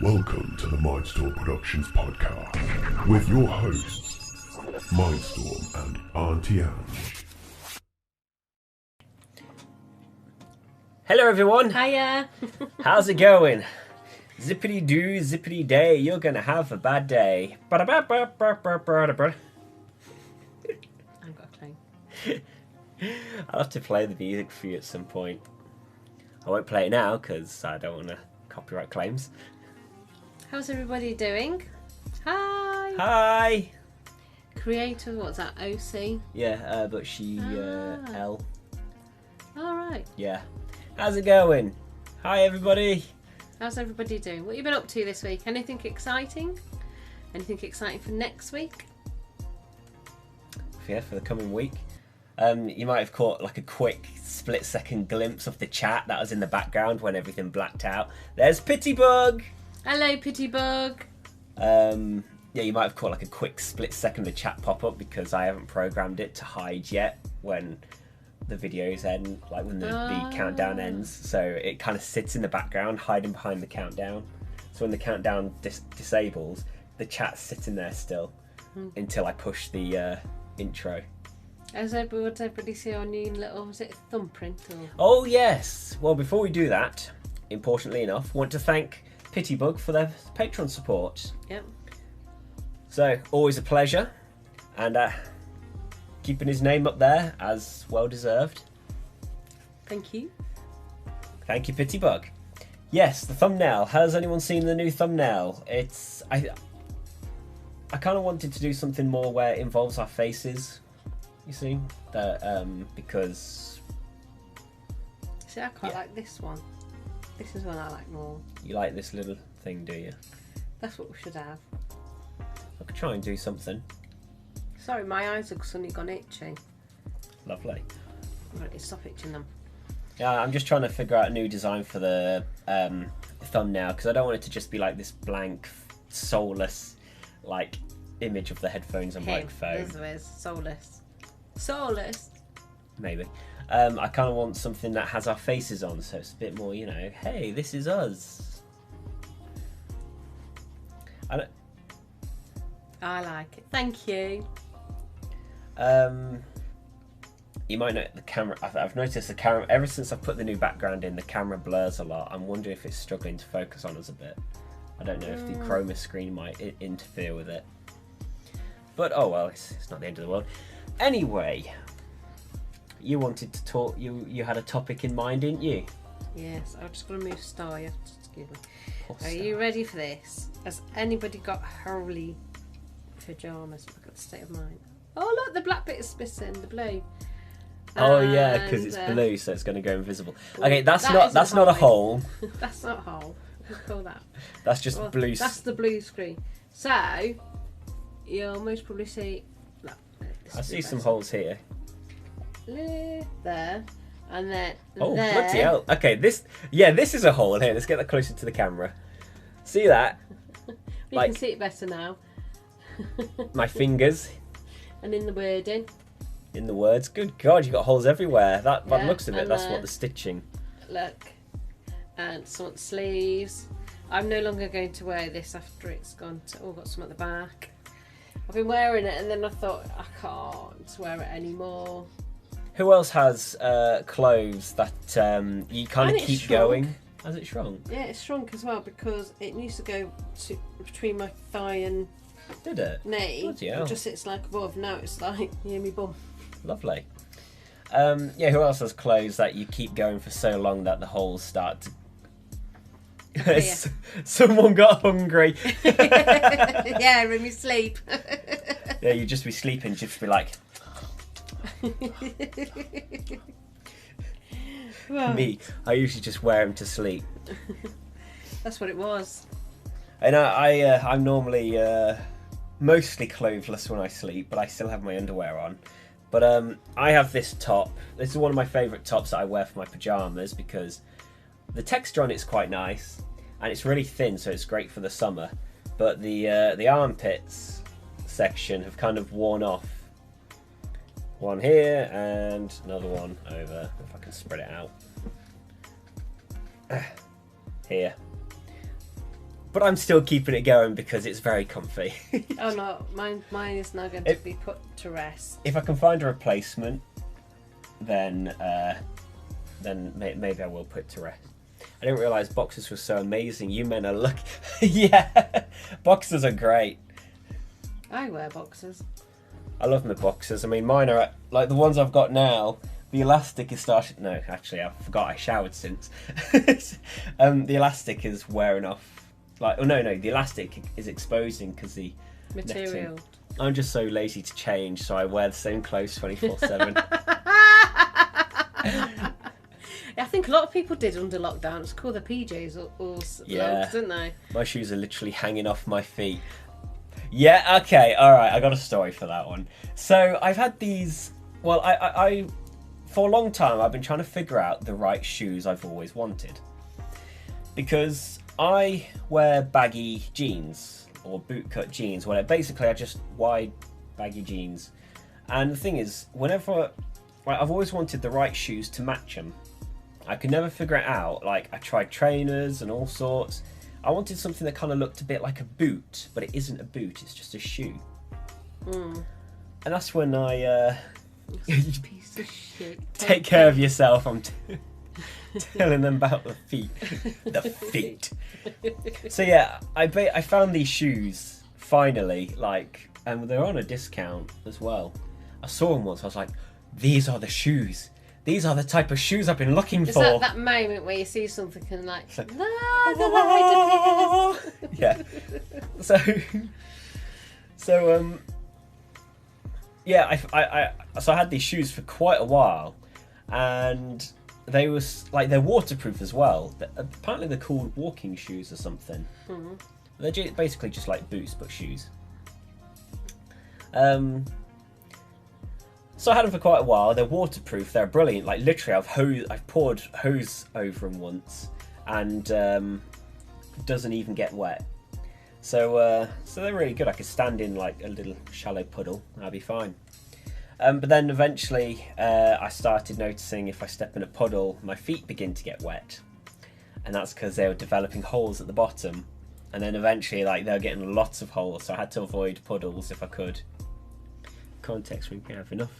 Welcome to the Mindstorm Productions podcast with your hosts, Mindstorm and Auntie Ange. Hello everyone! Hiya! How's it going? Zippity doo, zippity day, you're gonna have a bad day. I've got a clue. I'll have to play the music for you at some point. I won't play it now because I don't want to copyright claims. How's everybody doing? Hi! Hi! Creator, what's that? OC? Yeah, but she, L. Alright. Yeah. How's it going? Hi everybody! How's everybody doing? What have you been up to this week? Anything exciting? Anything exciting for next week? Yeah, for the coming week. You might have caught like a quick split-second glimpse of the chat that was in the background when everything blacked out. There's Pitybug! Hello, Pitybug! Yeah, you might have caught like a quick split-second of the chat pop up because I haven't programmed it to hide yet when the videos end, like when the countdown ends. So it kind of sits in the background, hiding behind the countdown. So when the countdown disables, the chat's sitting there still until I push the intro. Would everybody see our new little, was it thumbprint? Or? Oh yes! Well, before we do that, importantly enough, I want to thank Pitybug for their Patreon support. Yep. So, always a pleasure. And keeping his name up there as well deserved. Thank you. Thank you, Pitybug. Yes, the thumbnail. Has anyone seen the new thumbnail? I kind of wanted to do something more where it involves our faces. You see, that because. See, I quite like this one. This is one I like more. You like this little thing, do you? That's what we should have. I could try and do something. Sorry, my eyes have suddenly gone itchy. Lovely. I'm going to stop itching them. Yeah, I'm just trying to figure out a new design for the thumbnail because I don't want it to just be like this blank, soulless, like image of the headphones and microphone. There's soulless. Soulless. Maybe. I kind of want something that has our faces on, so it's a bit more, you know, hey, this is us. I like it. Thank you. You might know the camera. I've noticed the camera ever since I've put the new background in. The camera blurs a lot. I'm wondering if it's struggling to focus on us a bit. I don't know if the chroma screen might interfere with it. But oh well, it's not the end of the world. Anyway, you wanted to talk. You had a topic in mind, didn't you? Yes, I'm just going to move star. You have to excuse me. Are you ready for this? Has anybody got holey pyjamas? Look at the state of mine. Oh look, the black bit is missing. The blue. Oh yeah, because it's blue, so it's going to go invisible. Okay, that's not a hole. That's not a hole. What do you call that? That's just blue. That's the blue screen. So you'll most probably see. Look, I see some holes here. There, and then oh, there. bloody hell. Okay, this is a hole here. Let's get that closer to the camera. See that? You can see it better now. My fingers. And in the wording. In the words. Good God, you got holes everywhere. That by the looks of it, that's what what the stitching. Look, and some sleeves. I'm no longer going to wear this after it's gone to. Oh, got some at the back. I've been wearing it, and then I thought I can't wear it anymore. Who else has clothes that you kind of keep going? Has it shrunk? Yeah, it's shrunk as well because it used to go between my thigh and did it? knee. It just sits like above. Now it's like near me bum. Lovely. Yeah, who else has clothes that you keep going for so long that the holes start to... Someone got hungry. Yeah, in my sleep. Yeah, you'd just be sleeping, just be like... Me, I usually just wear them to sleep. That's what it was. And I'm normally mostly clothless when I sleep, but I still have my underwear on. But I have this top. This is one of my favourite tops that I wear for my pyjamas because the texture on it's quite nice and it's really thin, so it's great for the summer. But the armpits section have kind of worn off. One here and another one over, if I can spread it out. Here. but I'm still keeping it going because it's very comfy. Oh no, mine is now going to be put to rest. If I can find a replacement, then maybe I will put it to rest. I didn't realise boxers were so amazing. You men are lucky. Yeah, boxers are great. I wear boxers. I love my boxers. I mean, mine are like the ones I've got now. The elastic is starting. No, actually, I forgot I showered since. The elastic is wearing off. Like, oh no, the elastic is exposing because the Material. netting. I'm just so lazy to change, so I wear the same clothes 24/7. I think a lot of people did under lockdown. It's called the PJs or Yeah. didn't they? My shoes are literally hanging off my feet. Yeah, okay, alright, I got a story for that one. So, I've had these... Well, I for a long time, I've been trying to figure out the right shoes I've always wanted. Because I wear baggy jeans, or bootcut jeans, where basically I just wide baggy jeans. And the thing is, whenever... I've always wanted the right shoes to match them. I could never figure it out. Like, I tried trainers and all sorts. I wanted something that kind of looked a bit like a boot, but it isn't a boot, it's just a shoe. And that's when I... Piece of shit. Take care of yourself, I'm telling them about the feet. The feet. So yeah, I found these shoes, finally, like, and they're on a discount as well. I saw them once, I was like, these are the shoes. These are the type of shoes I've been looking for. It's that moment where you see something and like, no, the light appears. Yeah. So yeah, so I had these shoes for quite a while, and they was like, they're waterproof as well. Apparently they're called walking shoes or something. They're basically just like boots but shoes. So I had them for quite a while. They're waterproof. They're brilliant. Like literally, I've poured hose over them once, and doesn't even get wet. So they're really good. I could stand in like a little shallow puddle. I'll be fine. But then eventually, I started noticing if I step in a puddle, my feet begin to get wet, and that's because they were developing holes at the bottom. And then eventually, like, they were getting lots of holes, so I had to avoid puddles if I could. Context, we can have enough.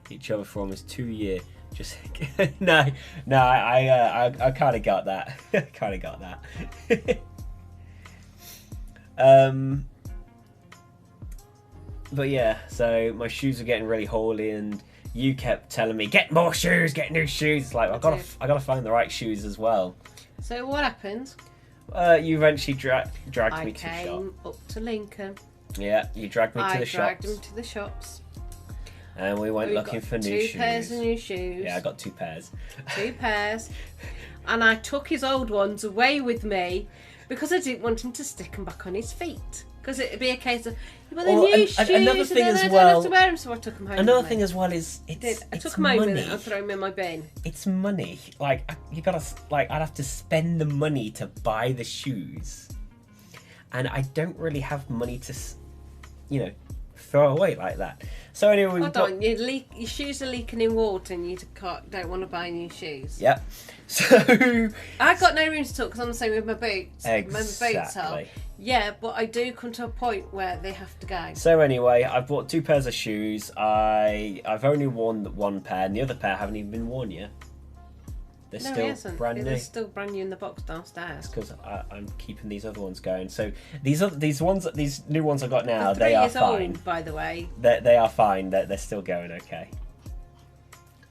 Each other for almost 2 years. Just no, I kind of got that. Kind of got that. But yeah, so my shoes are getting really holey, and you kept telling me, get more shoes, get new shoes. It's like I gotta find the right shoes as well. So what happened? You eventually dragged me to the shop. I came up to Lincoln. Yeah, you dragged me to the shops. I dragged him to the shops. And we went looking for new shoes. 2 pairs of new shoes. Yeah, I got 2 pairs. 2 pairs. And I took his old ones away with me because I didn't want him to stick them back on his feet. Because it'd be a case of, well, the new shoes, another thing and then as I don't well, have to wear them, so I took them home. Another thing as well is, I it's took them home money. with it and threw them in my bin. It's money. Like, you gotta, like, I'd have to spend the money to buy the shoes. And I don't really have money to, you know, throw away like that. So anyway, Hold on, your shoes are leaking in water and you don't want to buy new shoes. Yep. So I got no room to talk because I'm the same with my boots. Exactly. My boots are. Yeah, but I do come to a point where they have to go. So anyway, I've bought 2 pairs of shoes. I've only worn 1 pair, and the other pair haven't even been worn yet. They're still brand new. They're still brand new in the box downstairs. Because I'm keeping these other ones going. So these new ones I've got now, They're 3 they are years fine. old, by the way. They are fine. They're still going okay.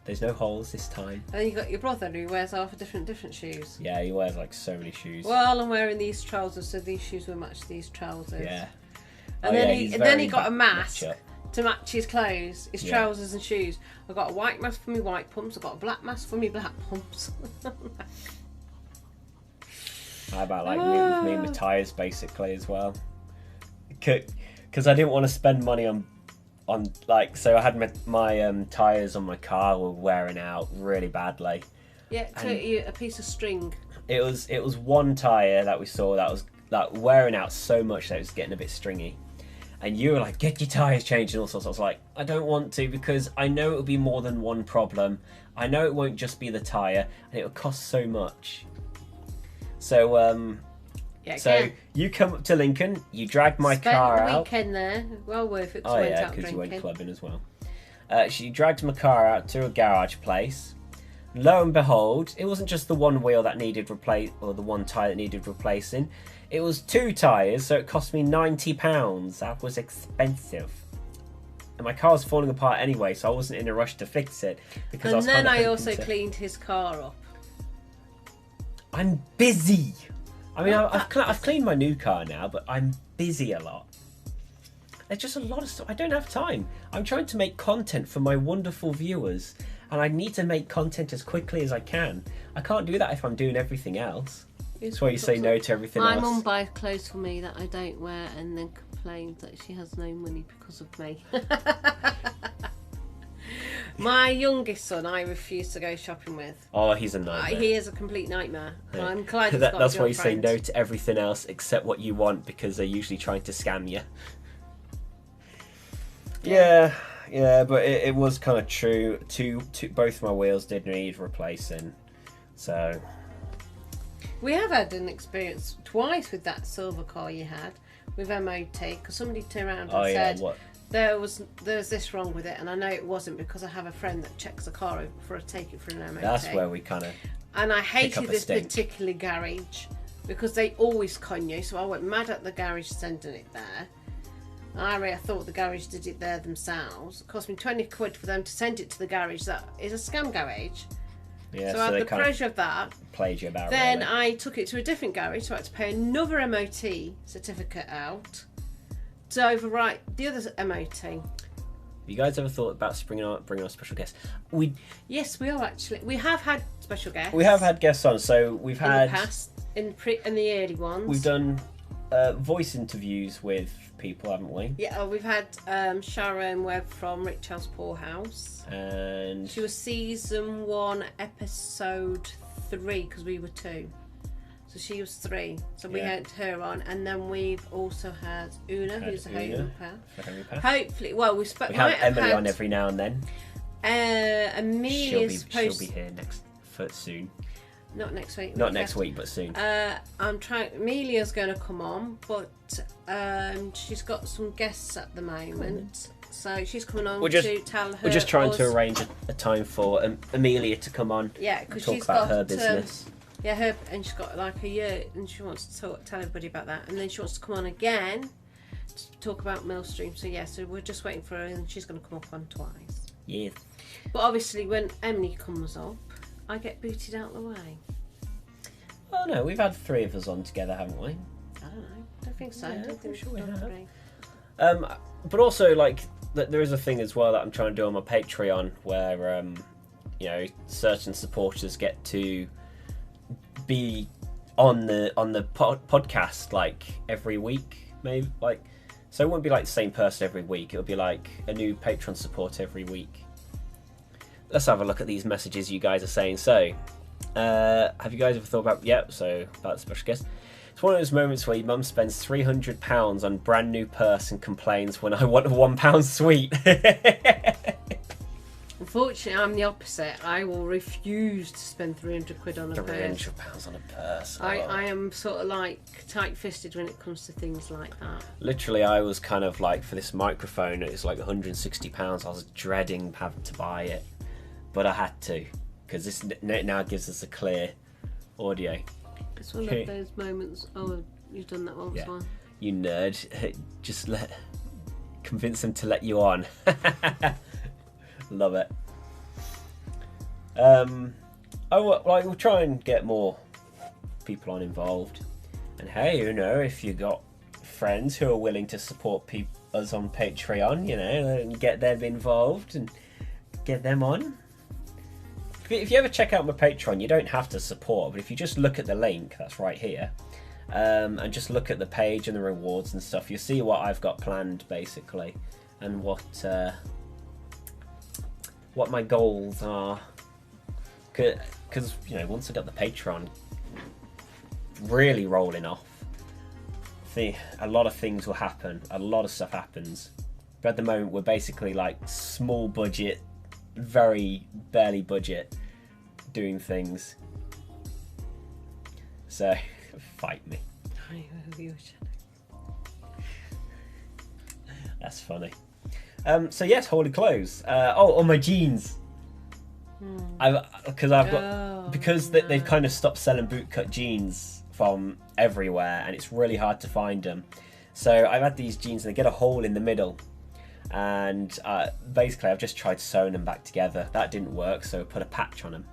There's no holes this time. And then you got your brother who wears half a different shoes. Yeah, he wears like so many shoes. Well, I'm wearing these trousers, so these shoes will match these trousers. Yeah. And then he got a mask to match his clothes, his trousers and shoes. I got a white mask for me white pumps. I got a black mask for me black pumps. How about like me and my tyres basically as well? Because I didn't want to spend money on like, so I had my tyres on my car were wearing out really badly. Yeah, a piece of string. It was 1 tyre that we saw that was like wearing out so much that it was getting a bit stringy. And you were like, get your tyres changed and all sorts. I was like, I don't want to because I know it'll be more than one problem. I know it won't just be the tyre and it'll cost so much. So Yeah, So again. you come up to Lincoln, you drag my car Spent the out. weekend there. Well worth it. 'Cause Oh I went yeah, out because you went drinking. clubbing as well. She dragged my car out to a garage place. Lo and behold, it wasn't just the one wheel that needed or the one tyre that needed replacing. It was 2 tyres, so it cost me £90. That was expensive. And my car was falling apart anyway, so I wasn't in a rush to fix it because I was And then kinda I hoping also to... cleaned his car up. I'm busy. I mean, Not I've that cleaned my new car now, but I'm busy a lot. There's just a lot of stuff. I don't have time. I'm trying to make content for my wonderful viewers, and I need to make content as quickly as I can. I can't do that if I'm doing everything else. That's why you say no to everything My else. mum buys clothes for me that I don't wear and then complains that she has no money because of me. My youngest son, I refuse to go shopping with. Oh, he's a nightmare. He is a complete nightmare. Yeah. I'm glad he's got That's a why you say girlfriend. no to everything else except what you want, because they're usually trying to scam you. Yeah, but it was kind of true. Both my wheels did need replacing, so We have had an experience twice with that silver car you had with MOT, because somebody turned around and said what? there was this wrong with it, and I know it wasn't because I have a friend that checks the car over before I take it for an MOT. That's where we kind of. And I up hated a this stink. particular garage because they always con you, so I went mad at the garage sending it there. I thought the garage did it there themselves. It cost me 20 quid for them to send it to the garage that is a scam garage. Yeah, so I they had the kind pressure of that. played you about. Then really. I took it to a different garage, so I had to pay another MOT certificate out to overwrite the other MOT. Have you guys ever thought about bringing on special guests? Yes, we are actually. We have had special guests. We have had guests on, so we've in had the past, in the early ones. we've done voice interviews with people, haven't we? Yeah, we've had Sharon Webb from Rich House Poor House. And She was season 1, episode 3, because we were 2. So she was 3. So we Yeah. had her on, and then we've also had Una, who's a Una homeopath. Hopefully, well, we we have Emily on every now and then. Amelia's She'll be here soon. Not next week. Not next week, but soon. I'm trying. Amelia's going to come on, but she's got some guests at the moment, so she's coming on to tell her. We're just trying to us- arrange a time for Amelia to come on. Yeah, and because talk she's about got her business. and she's got like a year, and she wants to tell everybody about that, and then she wants to come on again to talk about Millstream. So yeah, so we're just waiting for her, and she's going to come up on twice. Yes. But obviously, when Emily comes up, I get booted out the way. Oh no, we've had 3 of us on together, haven't we? I don't know. Don't think so. Yeah, I don't I'm think sure we've we done have. 3. But also, like, there is a thing as well that I'm trying to do on my Patreon where, certain supporters get to be on the podcast like every week, maybe. Like, so it wouldn't be like the same person every week. It would be like a new Patreon support every week. Let's have a look at these messages you guys are saying. So, have you guys ever thought about about the special guest? It's one of those moments where your mum spends £300 on brand new purse and complains when I want a £1 sweet. Unfortunately, I'm the opposite. I will refuse to spend 300 quid on a purse. £300 on a purse. I am sort of like tight-fisted when it comes to things like that. Literally, I was kind of like, for this microphone, it's like £160. I was dreading having to buy it, but I had to, because this now gives us a clear audio. It's one of those moments. Oh, you've done that once, one. You nerd. Just convince them to let you on. Love it. We'll try and get more people on involved. And hey, if you got friends who are willing to support us on Patreon, and get them involved and get them on. If you ever check out my Patreon, you don't have to support, but if you just look at the link that's right here, and just look at the page and the rewards and stuff, you'll see what I've got planned basically, and what my goals are. Because once I got the Patreon really rolling off, a lot of things will happen. A lot of stuff happens. But at the moment, we're basically like small budget, very barely budget doing things. So fight me. That's funny. So yes, holy clothes. On my jeans. Because they've kind of stopped selling bootcut jeans from everywhere, and it's really hard to find them. So I've had these jeans, and they get a hole in the middle, and basically I've just tried sewing them back together. That didn't work, so I put a patch on them.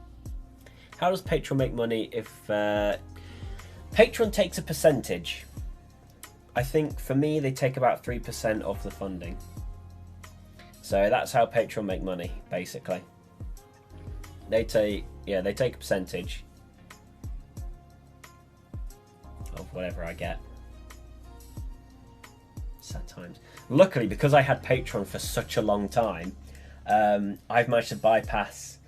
How does Patreon make money? If Patreon takes a percentage, I think for me they take about 3% of the funding. So that's how Patreon make money, basically. They take a percentage of whatever I get. Sad times. Luckily, because I had Patreon for such a long time, I've managed to bypass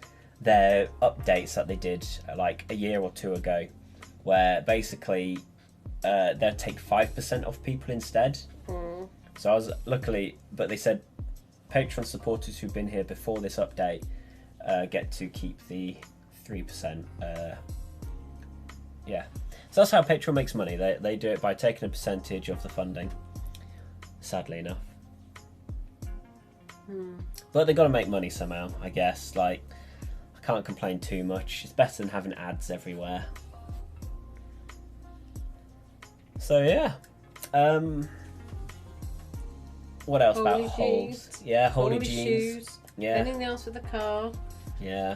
their updates that they did like a year or two ago, where basically they'll take 5% off people instead. So I was luckily, but they said Patreon supporters who've been here before this update get to keep the 3%. Yeah, so that's how Patreon makes money. They do it by taking a percentage of the funding, sadly enough. But they got to make money somehow, I guess. Like, I can't complain too much. It's better than having ads everywhere. So yeah. What else Holy about holes? jeans. Yeah, holy jeans. Shoes. Yeah. Anything else with the car? Yeah.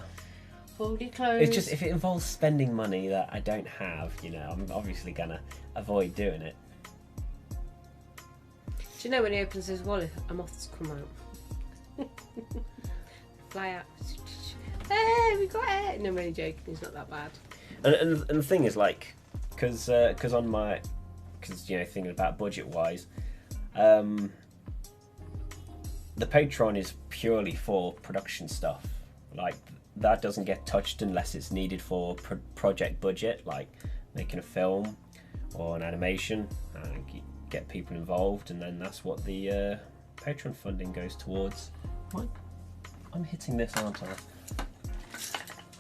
Holy clothes. It's just, if it involves spending money that I don't have, I'm obviously gonna avoid doing it. Do you know when he opens his wallet, a moth's come out? Fly out. Hey, we got it! No, I'm only joking. He's not that bad. And the thing is, like, because thinking about budget wise, the Patreon is purely for production stuff. Like, that doesn't get touched unless it's needed for project budget, like making a film or an animation, and get people involved, and then that's what the Patreon funding goes towards. I'm hitting this, aren't I?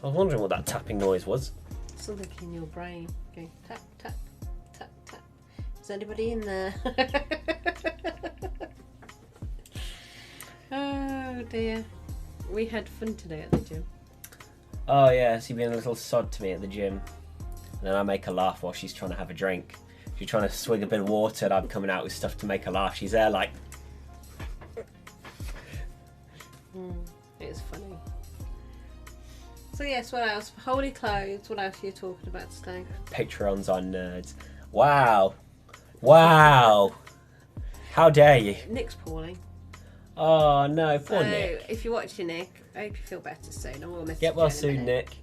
I was wondering what that tapping noise was. Something in your brain going tap, tap, tap, tap. Is anybody in there? Oh dear. We had fun today at the gym. Oh yeah, she's being a little sod to me at the gym. And then I make her laugh while she's trying to have a drink. She's trying to swig a bit of water, and I'm coming out with stuff to make her laugh. She's there like... It's funny. So yes, what else? Holy clothes. What else are you talking about today? Patreons on nerds. Wow. Wow. How dare you? Nick's poorly. Oh no, poor Nick. If you're watching Nick, I hope you feel better soon. I will message Get well you in a soon, minute. Nick.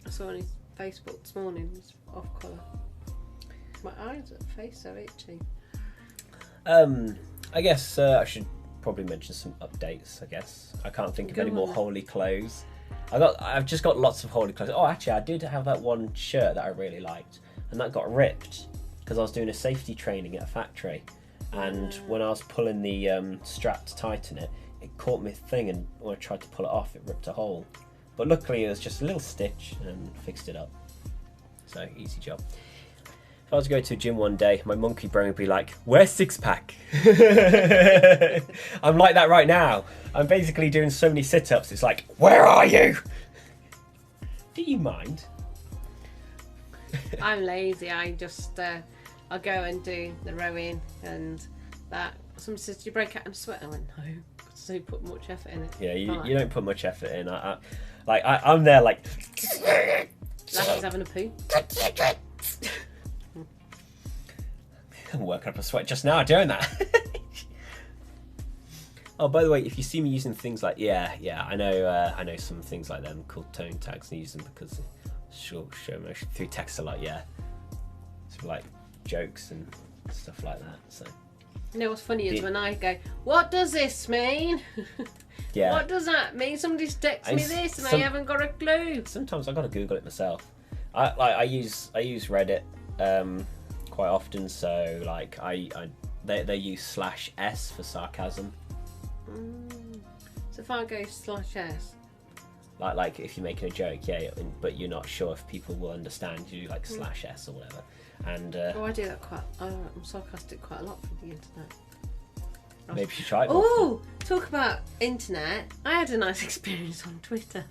I saw on his Facebook this morning, he's off colour. My eyes and face are itchy. I guess I should probably mention some updates, I guess. I can't think of any more holy clothes. I've just got lots of holy clothes. Oh, actually, I did have that one shirt that I really liked, and that got ripped because I was doing a safety training at a factory, and when I was pulling the strap to tighten it, it caught my thing, and when I tried to pull it off, it ripped a hole. But luckily, it was just a little stitch and fixed it up. So, easy job. If I was to go to a gym one day, my monkey brain would be like, where's six pack? I'm like that right now. I'm basically doing so many sit-ups, it's like, where are you? Do you mind? I'm lazy. I just, I'll go and do the rowing and that. Someone says, do you break out in sweat? I went, no, because I don't put much effort in it. Yeah, you don't put much effort in. I'm there like... Lassie's having a poo. I'm working up a sweat just now doing that. Oh, by the way, if you see me using things like I know some things like them called tone tags, and use them because show emotion through text a lot. Yeah, it's like jokes and stuff like that. So you know what's funny is when I go, what does this mean? Yeah, what does that mean? Somebody's texted me this and I haven't got a clue. Sometimes I gotta Google it myself. I use Reddit quite often, so like they use /s for sarcasm. So if I go /s, Like if you're making a joke, yeah, but you're not sure if people will understand, you do like /s or whatever. And I do that I'm sarcastic quite a lot for the internet. maybe you should try it. Oh, talk about internet. I had a nice experience on Twitter.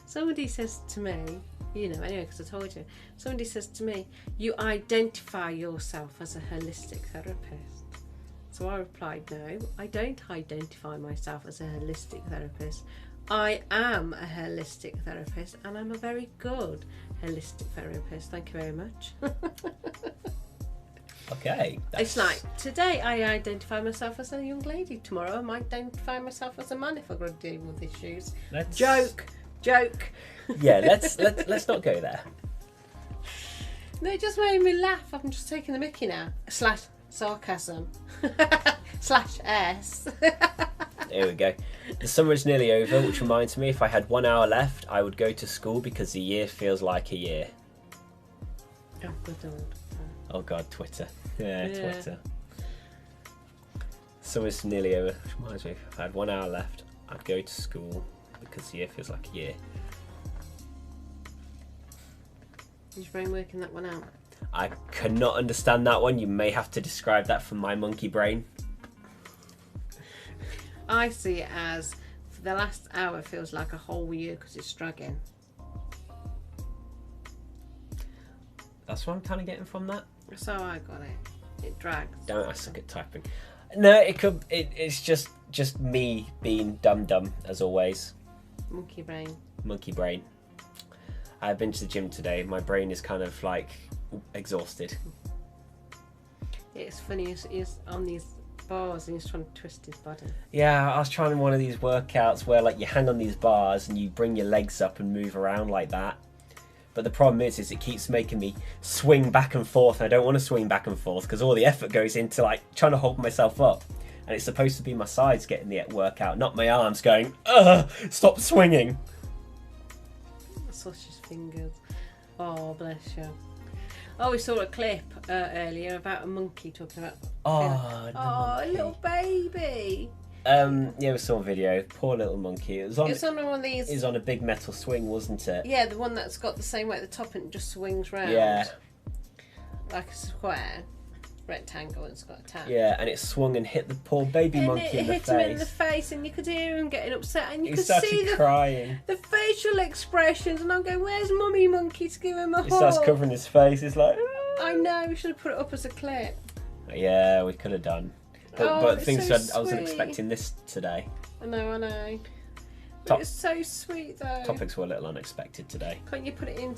Somebody says to me, anyway, because I told you. Somebody says to me, you identify yourself as a holistic therapist. So I replied, no, I don't identify myself as a holistic therapist. I am a holistic therapist, and I'm a very good holistic therapist. Thank you very much. Okay. It's like, today I identify myself as a young lady. Tomorrow I might identify myself as a man if I've got to deal with issues. Joke. Yeah, let's not go there. No, it just made me laugh. I'm just taking the mickey now. / sarcasm. /s. There we go. The summer is nearly over, which reminds me, if I had 1 hour left, I would go to school because the year feels like a year. Oh, good old. Oh God, Twitter. Yeah, Twitter. Summer's nearly over, which reminds me, if I had 1 hour left, I'd go to school because the year feels like a year. Is your brain working that one out? I cannot understand that one. You may have to describe that from my monkey brain. I see it as the last hour feels like a whole year because it's dragging. That's what I'm kind of getting from that. So I got it. It drags. Don't I suck at typing? No, it could. It's just me being dumb as always. Monkey brain. Monkey brain. I've been to the gym today. My brain is kind of like exhausted. It's funny. He's on these bars and he's trying to twist his body. Yeah, I was trying one of these workouts where like you hang on these bars and you bring your legs up and move around like that. But the problem is it keeps making me swing back and forth, and I don't want to swing back and forth because all the effort goes into like trying to hold myself up. And it's supposed to be my sides getting the workout, not my arms going, ugh, stop swinging. Sausage fingers. Oh, bless you. Oh, we saw a clip earlier about a monkey talking about... Oh, a little baby. Yeah, we saw a video. Poor little monkey. It was on one of these. It was on a big metal swing, wasn't it? Yeah, the one that's got the same weight at the top and it just swings round. Yeah. Like a square rectangle, and it's got a tap. Yeah, and it swung and hit the poor baby monkey in the face. It hit him in the face, and you could hear him getting upset, and you could see crying. The facial expressions. And I'm going, "Where's Mummy Monkey to give him a hug?" He starts covering his face. He's like, I know. We should have put it up as a clip. Yeah, we could have done. But the thing is, I wasn't expecting this today. I know. But it's so sweet though. Topics were a little unexpected today. Can't you put it in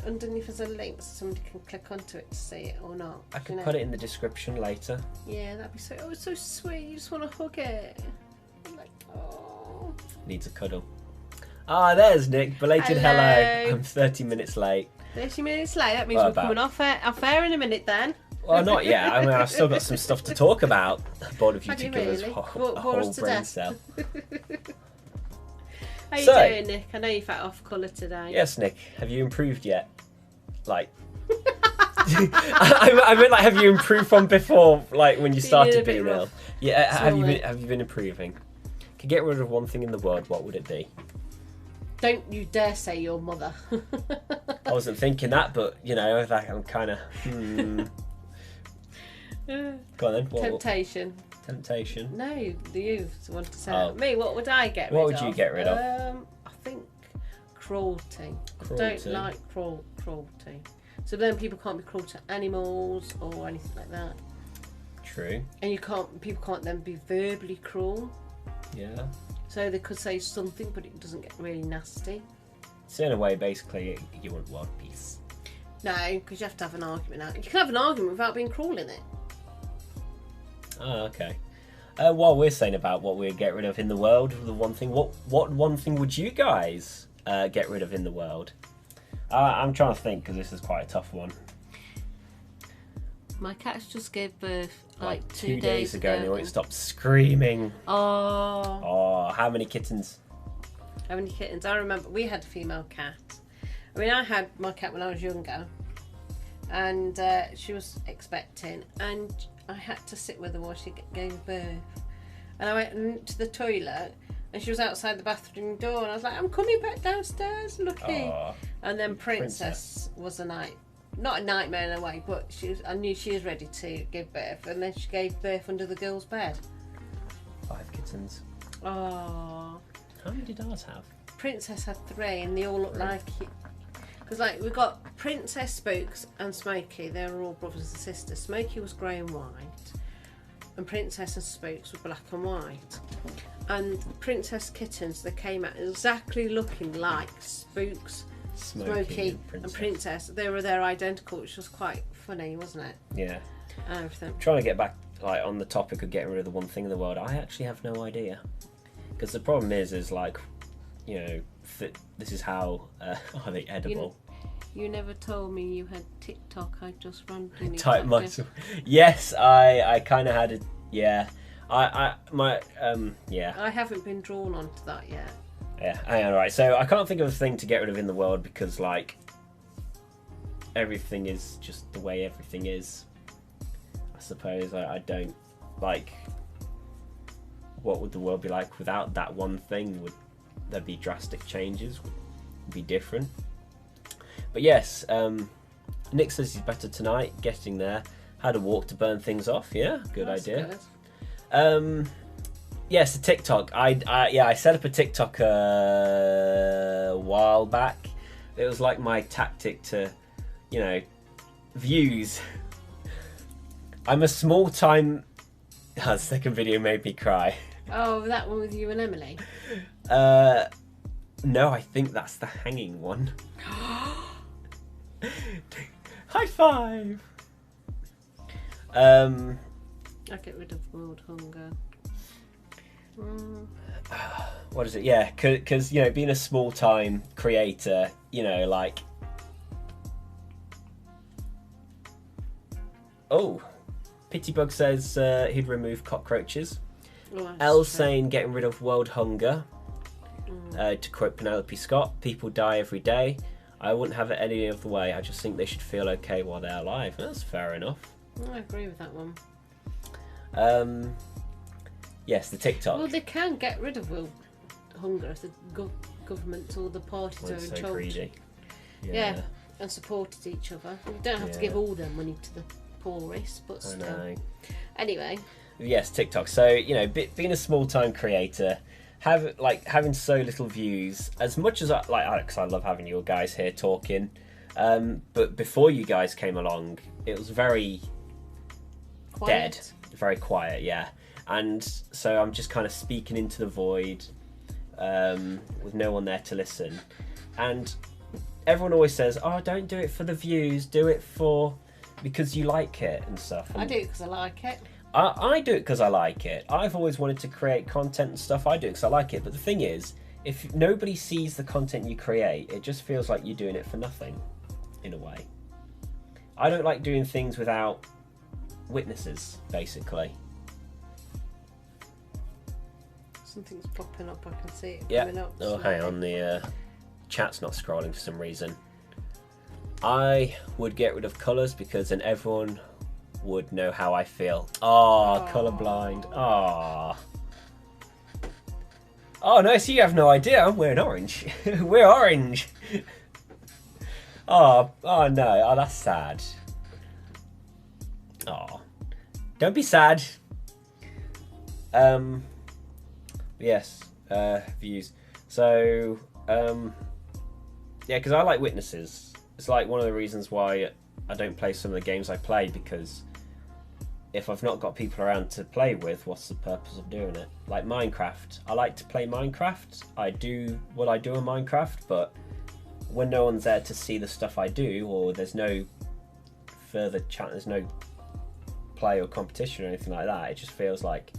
underneath as a link so somebody can click onto it to see it or not? I could put it in the description later. Yeah, that'd be so. Oh, it's so sweet. You just want to hug it. I'm like, oh. Needs a cuddle. Ah, there's Nick. Belated hello. I'm 30 minutes late. 30 minutes late. That means we're coming off air in a minute then. Well, not yet. I mean, I've still got some stuff to talk about. Bored of you to give us a whole brain cell. How you doing, Nick? I know you felt off colour today. Yes, Nick. Have you improved yet? Like, I meant like, have you improved from before? Like when you started being ill? Yeah. Have you been improving? Could get rid of one thing in the world. What would it be? Don't you dare say your mother. I wasn't thinking that, but you know, like I'm kind of. Go on then. Temptation. Temptation. No, you want to say me. What would I get rid of? What would you get rid of? I think cruelty. I don't like cruelty. So then people can't be cruel to animals or anything like that. True. And people can't then be verbally cruel. Yeah. So they could say something, but it doesn't get really nasty. So in a way, basically, you want world peace. No, because you have to have an argument. You can have an argument without being cruel in it. Oh, okay. While we're saying about what we'd get rid of in the world, the one thing, what one thing would you guys get rid of in the world? I'm trying to think because this is quite a tough one. My cat's just gave birth like 2 days ago and they won't stop screaming. Oh, how many kittens? How many kittens? I remember we had a female cat. I mean, I had my cat when I was younger, and she was expecting, and I had to sit with her while she gave birth. And I went to the toilet, And she was outside the bathroom door, and I was like, I'm coming back downstairs, Lucky. Aw. And then Princess was not a nightmare in a way, but I knew she was ready to give birth, and then she gave birth under the girl's bed. 5 kittens. Oh. How many did ours have? Princess had 3, and they all looked like it. Because like we got Princess, Spooks, and Smokey. They were all brothers and sisters. Smokey was grey and white, and Princess and Spooks were black and white. And Princess kittens, they came out exactly looking like Spooks, Smokey, and Princess. They were their identical, which was quite funny, wasn't it? Yeah. And everything. Trying to get back like on the topic of getting rid of the one thing in the world, I actually have no idea. Because the problem is like, you know, this is how are they edible? You never told me you had TikTok. I just randomly Type myself. Yes, I kind of had it. Yeah, I haven't been drawn onto that yet. Yeah, hang on, right. So I can't think of a thing to get rid of in the world because like everything is just the way everything is. I suppose I don't like. What would the world be like without that one thing? Would there be drastic changes? Would it be different? But yes, Nick says he's better tonight. Getting there. Had a walk to burn things off. Yeah, good idea. Good. Yes, a TikTok. I set up a TikTok a while back. It was like my tactic to, you know, views. I'm a small time. That second video made me cry. Oh, that one with you and Emily? No, I think that's the hanging one. High five! I get rid of world hunger. What is it? Yeah, because, you know, being a small time creator, you know, like... Oh, Pitybug says he'd remove cockroaches. Elle's saying getting rid of world hunger. To quote Penelope Scott, people die every day. I wouldn't have it any other way. I just think they should feel okay while they're alive. That's fair enough. I agree with that one. Yes, the TikTok. Well, they can get rid of world hunger if the government or the parties are in charge. Greedy. Yeah, and supported each other. You don't have to give all their money to the poorest, but still. I know. Anyway. Yes, TikTok. So, you know, being a small-time creator, having so little views, as much as because I love having you guys here talking, but before you guys came along, it was very dead, very quiet, yeah. And so I'm just kind of speaking into the void, with no one there to listen. And everyone always says, "Oh, don't do it for the views. Do it because you like it and stuff." And I do it because I like it. I do it because I like it. I've always wanted to create content and stuff. I do it because I like it. But the thing is, if nobody sees the content you create, it just feels like you're doing it for nothing, in a way. I don't like doing things without witnesses, basically. Something's popping up. I can see it coming up. Oh, hang on. The chat's not scrolling for some reason. I would get rid of colours because then everyone would know how I feel. Oh, colourblind. Oh. Oh, no, so you have no idea. I'm wearing orange. We're orange. Oh no. Oh, that's sad. Oh. Don't be sad. Yes. Views. So, yeah, because I like witnesses. It's like one of the reasons why I don't play some of the games I play, because if I've not got people around to play with, what's the purpose of doing it? Like Minecraft. I like to play Minecraft. I do what I do in Minecraft, but when no one's there to see the stuff I do, or there's no further chat, there's no play or competition or anything like that, it just feels like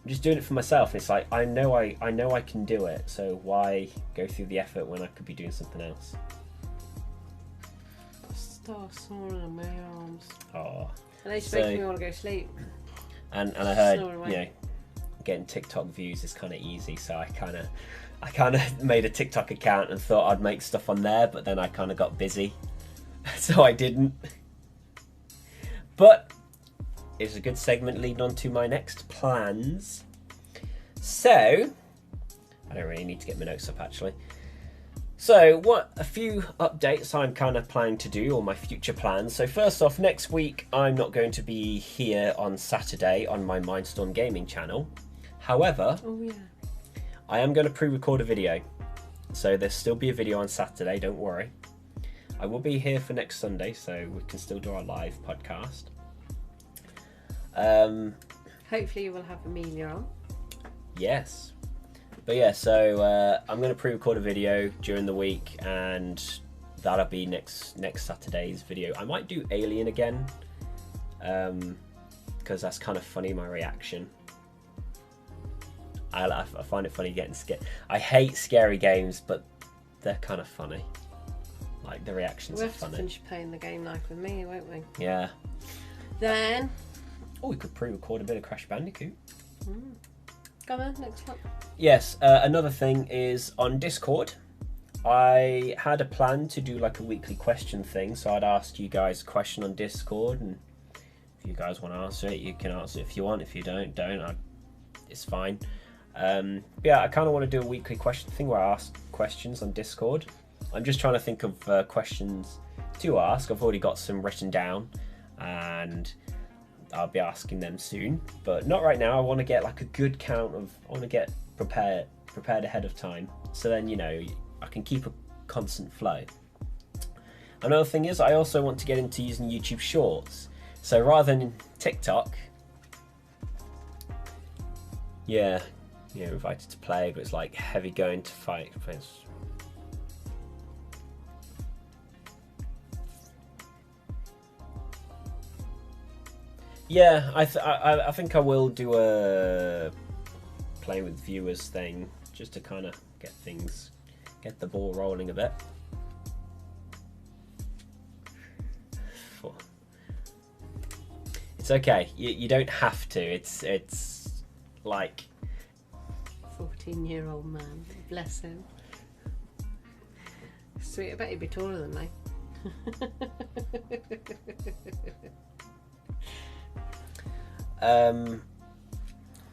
I'm just doing it for myself. It's like I know I can do it, so why go through the effort when I could be doing something else? Start snoring on my arms. Oh. And it's making me want to go to sleep. And I heard, you know, getting TikTok views is kind of easy, so I kind of made a TikTok account and thought I'd make stuff on there, but then I kind of got busy, so I didn't. But it's a good segment leading on to my next plans. So, I don't really need to get my notes up actually. So what a few updates I'm kind of planning to do, or my future plans. So first off, next week I'm not going to be here on Saturday on my Mindstorm gaming channel. However, I am going to pre-record a video. So there'll still be a video on Saturday, don't worry. I will be here for next Sunday, so we can still do our live podcast. Hopefully you will have Amelia on. Yes. But yeah, so I'm going to pre-record a video during the week, and that'll be next Saturday's video. I might do Alien again, because that's kind of funny, my reaction. I find it funny getting scared. I hate scary games, but they're kind of funny. Like, the reactions are funny. We'll have to finish playing the game like with me, won't we? Yeah. Then... Oh, we could pre-record a bit of Crash Bandicoot. Go on, next one. Yes, another thing is on Discord. I had a plan to do like a weekly question thing, so I'd asked you guys a question on Discord, and if you guys want to answer it, you can answer it if you want. If you don't. It's fine. Yeah, I kind of want to do a weekly question thing where I ask questions on Discord. I'm just trying to think of questions to ask. I've already got some written down, and I'll be asking them soon, but not right now. I want to get like a good count of. I want to get prepared ahead of time, so then I can keep a constant flow. Another thing is I also want to get into using YouTube Shorts. So rather than TikTok, invited to play, but it's like heavy going to fight. Yeah, I think I will do a play with viewers thing, just to kind of get the ball rolling a bit. It's okay. You don't have to. It's like 14-year-old man, bless him. Sweet, I bet he'd be taller than me.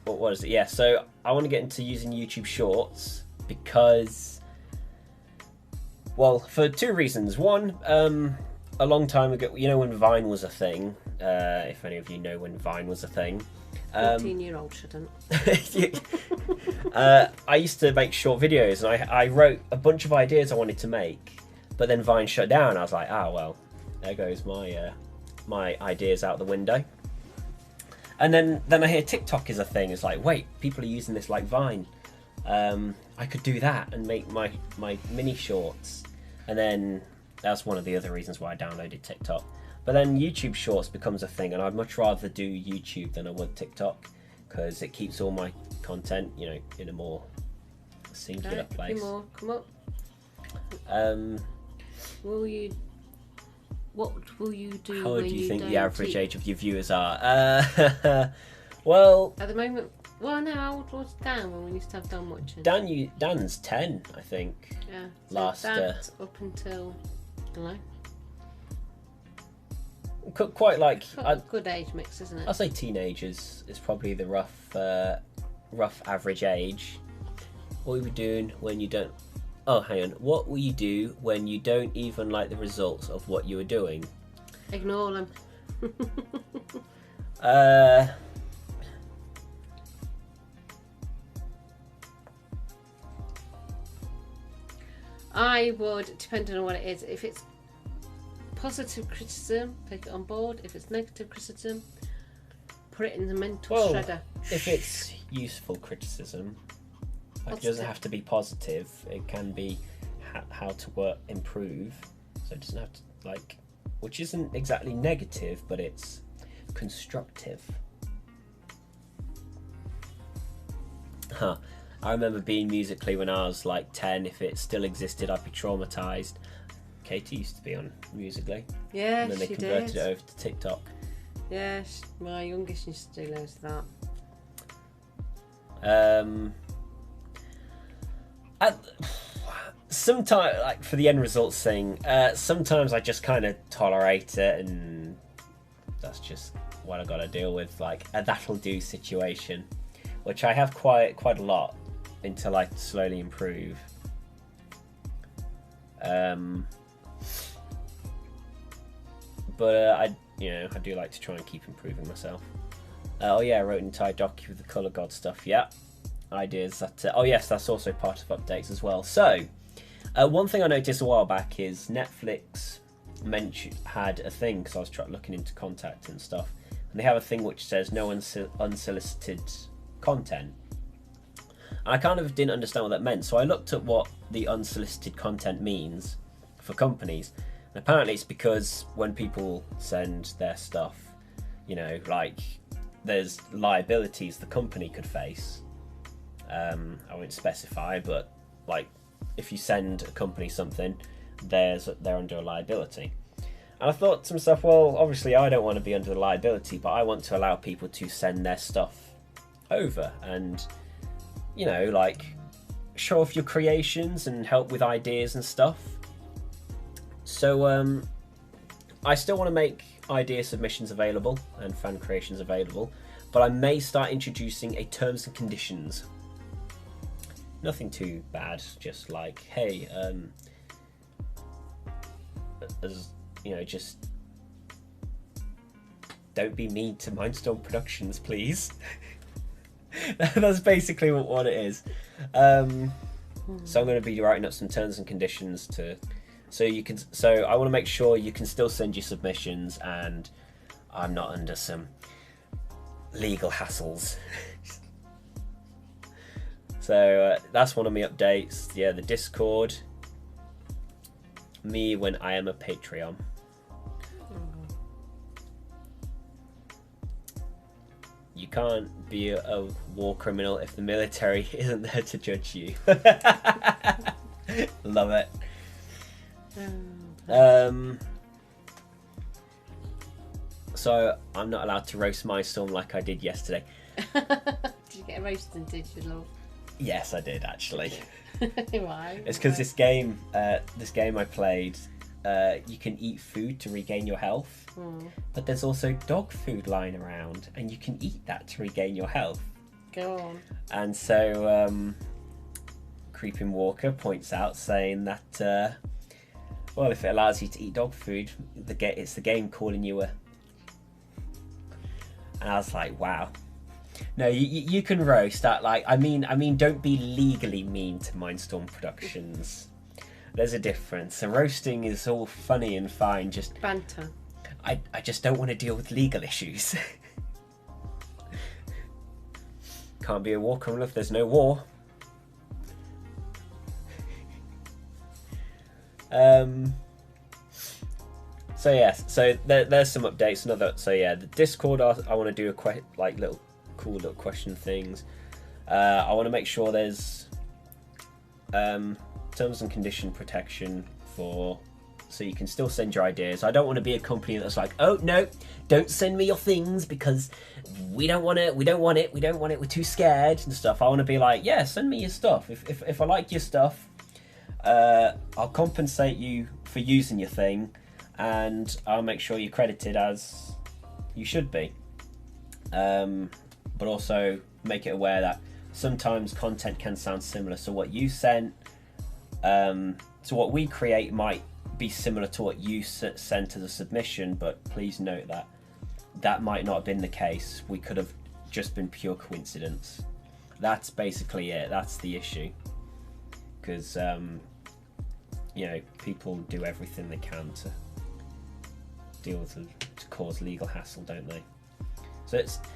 What is it? Yeah, so I want to get into using YouTube Shorts because, well, for two reasons. One, a long time ago, when Vine was a thing, if any of you know when Vine was a thing. 14-year-old shouldn't. I used to make short videos, and I wrote a bunch of ideas I wanted to make, but then Vine shut down. I was like, well, there goes my ideas out the window. And then I hear TikTok is a thing. It's like, wait, people are using this like Vine. I could do that and make my mini shorts. And then that's one of the other reasons why I downloaded TikTok. But then YouTube Shorts becomes a thing, and I'd much rather do YouTube than I would TikTok, because it keeps all my content, in a more singular place. More, come up. What will you do? How when old do you think don't the average eat? age of your viewers are? Well, at the moment, no, how old was Dan when we used to have Dan watching? Dan's 10, I think. Yeah. So Last Dad's up until, I don't know. Quite like A good age mix, isn't it? I'll say teenagers is probably the rough average age. What are we doing when you don't? Oh, hang on. What will you do when you don't even like the results of what you were doing? Ignore them. I would, depending on what it is, if it's positive criticism, take it on board. If it's negative criticism, put it in the mental shredder. If it's useful criticism, it doesn't have to be positive. It can be how to improve. So it doesn't have to, which isn't exactly negative, but it's constructive. I remember being Musically when I was 10. If it still existed, I'd be traumatized. Katie used to be on Musically. Yeah, and then they converted it over to TikTok. Yeah, my youngest used to do loads of that. Sometimes, for the end results thing, sometimes I just kind of tolerate it, and that's just what I got to deal with, a that'll do situation, which I have quite a lot. until I slowly improve. But I do like to try and keep improving myself. Oh yeah, I wrote an entire docu with the colour god stuff. Yeah, ideas that. Oh yes, that's also part of updates as well. So, one thing I noticed a while back is Netflix had a thing, because I was looking into contact and stuff, and they have a thing which says no unsolicited content. And I kind of didn't understand what that meant, so I looked at what the unsolicited content means for companies. And apparently it's because when people send their stuff, like, there's liabilities the company could face. I won't specify, but like, if you send a company something, they're under a liability. And I thought to myself, well, obviously I don't want to be under a liability, but I want to allow people to send their stuff over and, like, show off your creations and help with ideas and stuff. So I still want to make idea submissions available and fan creations available, but I may start introducing a terms and conditions. Nothing too bad, just like, hey, just don't be mean to Mindstorm Productions, please. That's basically what it is. So I'm going to be writing up some terms and conditions so I want to make sure you can still send your submissions and I'm not under some legal hassles. So that's one of my updates. Yeah, the Discord. Me when I am a Patreon. You can't be a war criminal if the military isn't there to judge you. Love it. So I'm not allowed to roast Mindstorm like I did yesterday. Did you get roasted, did you, love? Yes, I did actually. Why? It's because this game I played, you can eat food to regain your health, but there's also dog food lying around, and you can eat that to regain your health. Go on. And so, Creeping Walker points out, saying that, well, if it allows you to eat dog food, it's the game calling you a. And I was like, wow. No, you can roast that. Like, I mean, don't be legally mean to Mindstorm Productions. There's a difference. And roasting is all funny and fine. Just banter. I just don't want to deal with legal issues. Can't be a war criminal if there's no war. So yes, so there's some updates. The Discord. I want to do cool little question things. I want to make sure there's terms and condition protection so you can still send your ideas. I don't want to be a company that's like, oh no, don't send me your things because we don't want it, we're too scared and stuff. I want to be like, yeah, send me your stuff. If I like your stuff, I'll compensate you for using your thing, and I'll make sure you're credited as you should be. But also make it aware that sometimes content can sound similar. So what you sent, so what we create might be similar to what you sent as a submission, but please note that might not have been the case. We could have just been pure coincidence. That's basically it. That's the issue. Because, people do everything they can to cause legal hassle, don't they?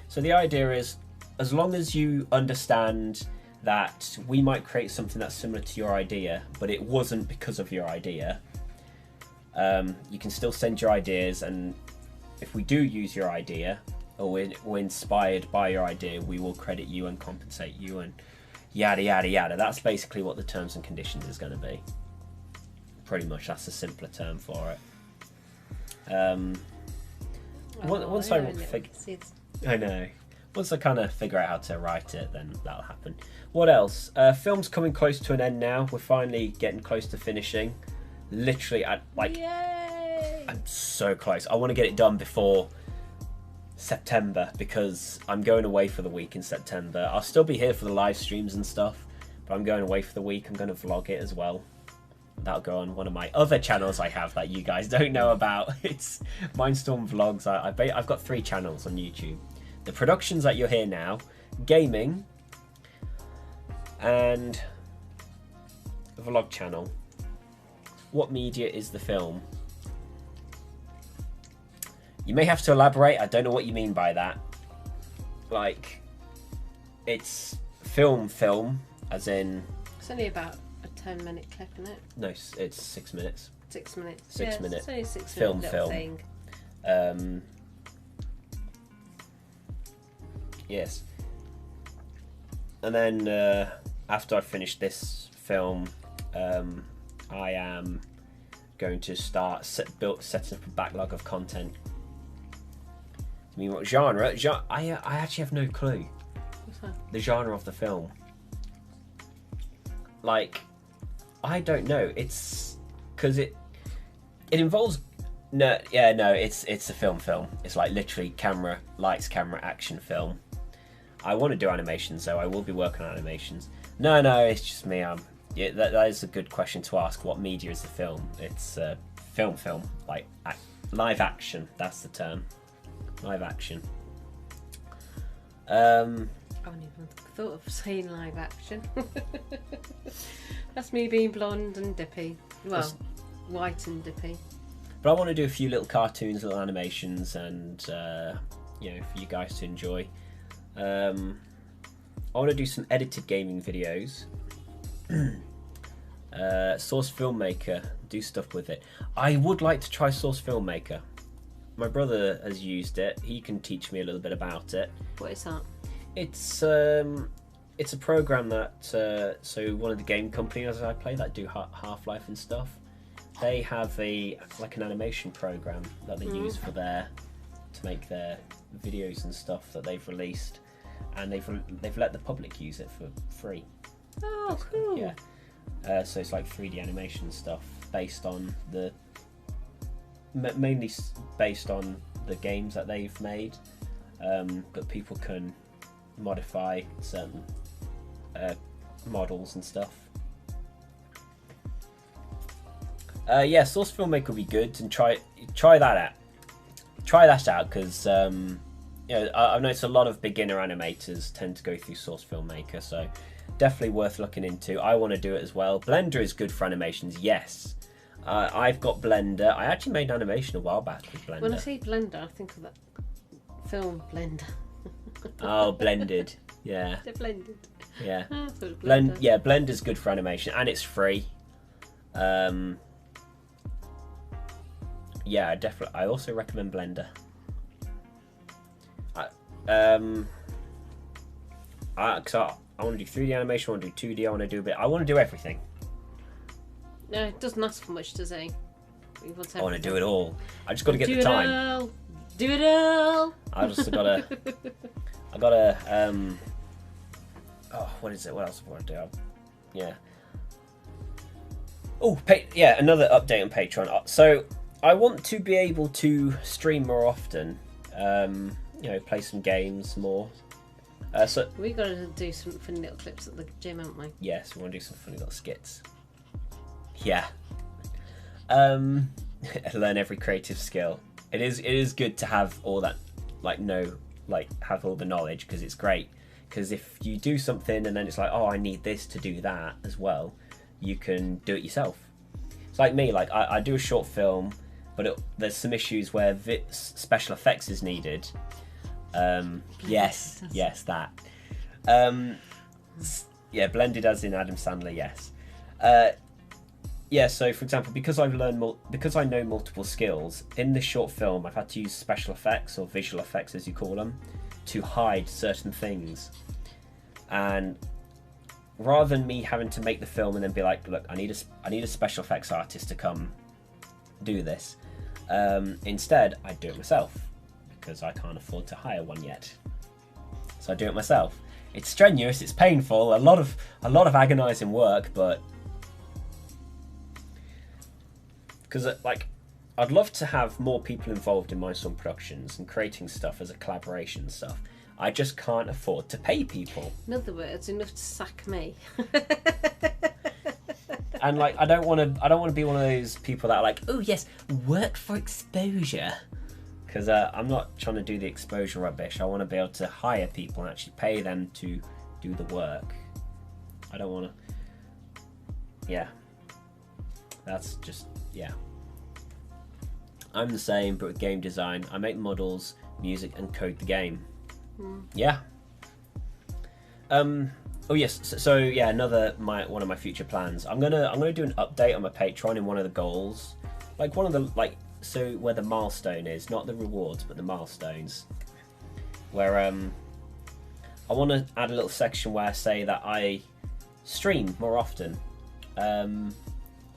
So the idea is, as long as you understand that we might create something that's similar to your idea, but it wasn't because of your idea, you can still send your ideas, and if we do use your idea, or we're inspired by your idea, we will credit you and compensate you and yada yada yada. That's basically what the terms and conditions is going to be. Pretty much, that's a simpler term for it. Once I know. Once I kind of figure out how to write it, then that'll happen. What else? Film's coming close to an end now. We're finally getting close to finishing. Literally, Yay! I'm so close. I want to get it done before September because I'm going away for the week in September. I'll still be here for the live streams and stuff, but I'm going away for the week. I'm going to vlog it as well. That'll go on one of my other channels I have that you guys don't know about. It's Mindstorm Vlogs. I've got 3 channels on YouTube. The productions that you're here now, gaming, and a vlog channel. What media is the film? You may have to elaborate. I don't know what you mean by that. Like, it's film, as in... It's only about a 10-minute clip, isn't it? No, it's 6 minutes. 6 minutes. 6 minute. It's only a 6 film, minute little thing. Yes. And then after I finish this film, I am going to start setting up a backlog of content. I mean, what genre? I actually have no clue. What's that? The genre of the film. Like, I don't know. It's because it involves it's a film. It's like literally lights, camera, action film. I want to do animations, though. I will be working on animations. No, it's just me. Yeah, that is a good question to ask. What media is the film? It's film, like live action. That's the term. Live action. I haven't even thought of saying live action. That's me being blonde and dippy. Well, white and dippy. But I want to do a few little cartoons, little animations, and for you guys to enjoy. I want to do some edited gaming videos. Source Filmmaker, do stuff with it. I would like to try Source Filmmaker. My brother has used it. He can teach me a little bit about it. What is that? It's a program that so one of the game companies I play that do Half-Life and stuff. They have an animation program that they use to make their videos and stuff that they've released, and they've let the public use it for free. Oh, cool. Yeah. So it's like 3D animation stuff based on mainly based on the games that they've made, but people can modify certain models and stuff. Source Filmmaker would be good, and try that out. Try that out because I've noticed a lot of beginner animators tend to go through Source Filmmaker, so definitely worth looking into. I want to do it as well. Blender is good for animations, yes. I've got Blender. I actually made an animation a while back with Blender. When I say Blender, I think of that film Blender. Oh, blended. Yeah. They're blended. Yeah. I thought it was Blender. Blender's good for animation, and it's free. Definitely. I also recommend Blender. I want to do 3D animation. I want to do 2D. I want to do everything. No, it doesn't ask for much, does it? I want to do it all. I just got to get the time. Do it all. I just gotta. I gotta. What is it? What else do I want to do? Yeah. Oh, another update on Patreon. So I want to be able to stream more often. Play some games more. So we got to do some funny little clips at the gym, haven't we? Yes, we want to do some funny little skits. Yeah. Learn every creative skill. It is good to have all that, have all the knowledge, because it's great. Because if you do something and then it's like, oh, I need this to do that as well, you can do it yourself. It's like me, I do a short film, but there's some issues where special effects is needed. Yes, that. Blended as in Adam Sandler, yes. So for example, because I know multiple skills, in this short film I've had to use special effects, or visual effects as you call them, to hide certain things. And rather than me having to make the film and then be like, look, I need a special effects artist to come do this, instead I do it myself, because I can't afford to hire one yet. So I do it myself. It's strenuous, it's painful, a lot of agonizing work, but because I'd love to have more people involved in Mindstorm Productions and creating stuff as a collaboration stuff. I just can't afford to pay people. In other words, enough to sack me. And like, I don't want to be one of those people that are like, oh yes, work for exposure. Because I'm not trying to do the exposure rubbish. I want to be able to hire people and actually pay them to do the work. I don't want to. Yeah. That's just, yeah. I'm the same, but with game design. I make models, music, and code the game. Yeah. Oh yes. So yeah, one of my future plans. I'm gonna do an update on my Patreon in one of the goals, like one of the so where the milestone is, not the rewards, but the milestones. Where I want to add a little section where I say that I stream more often,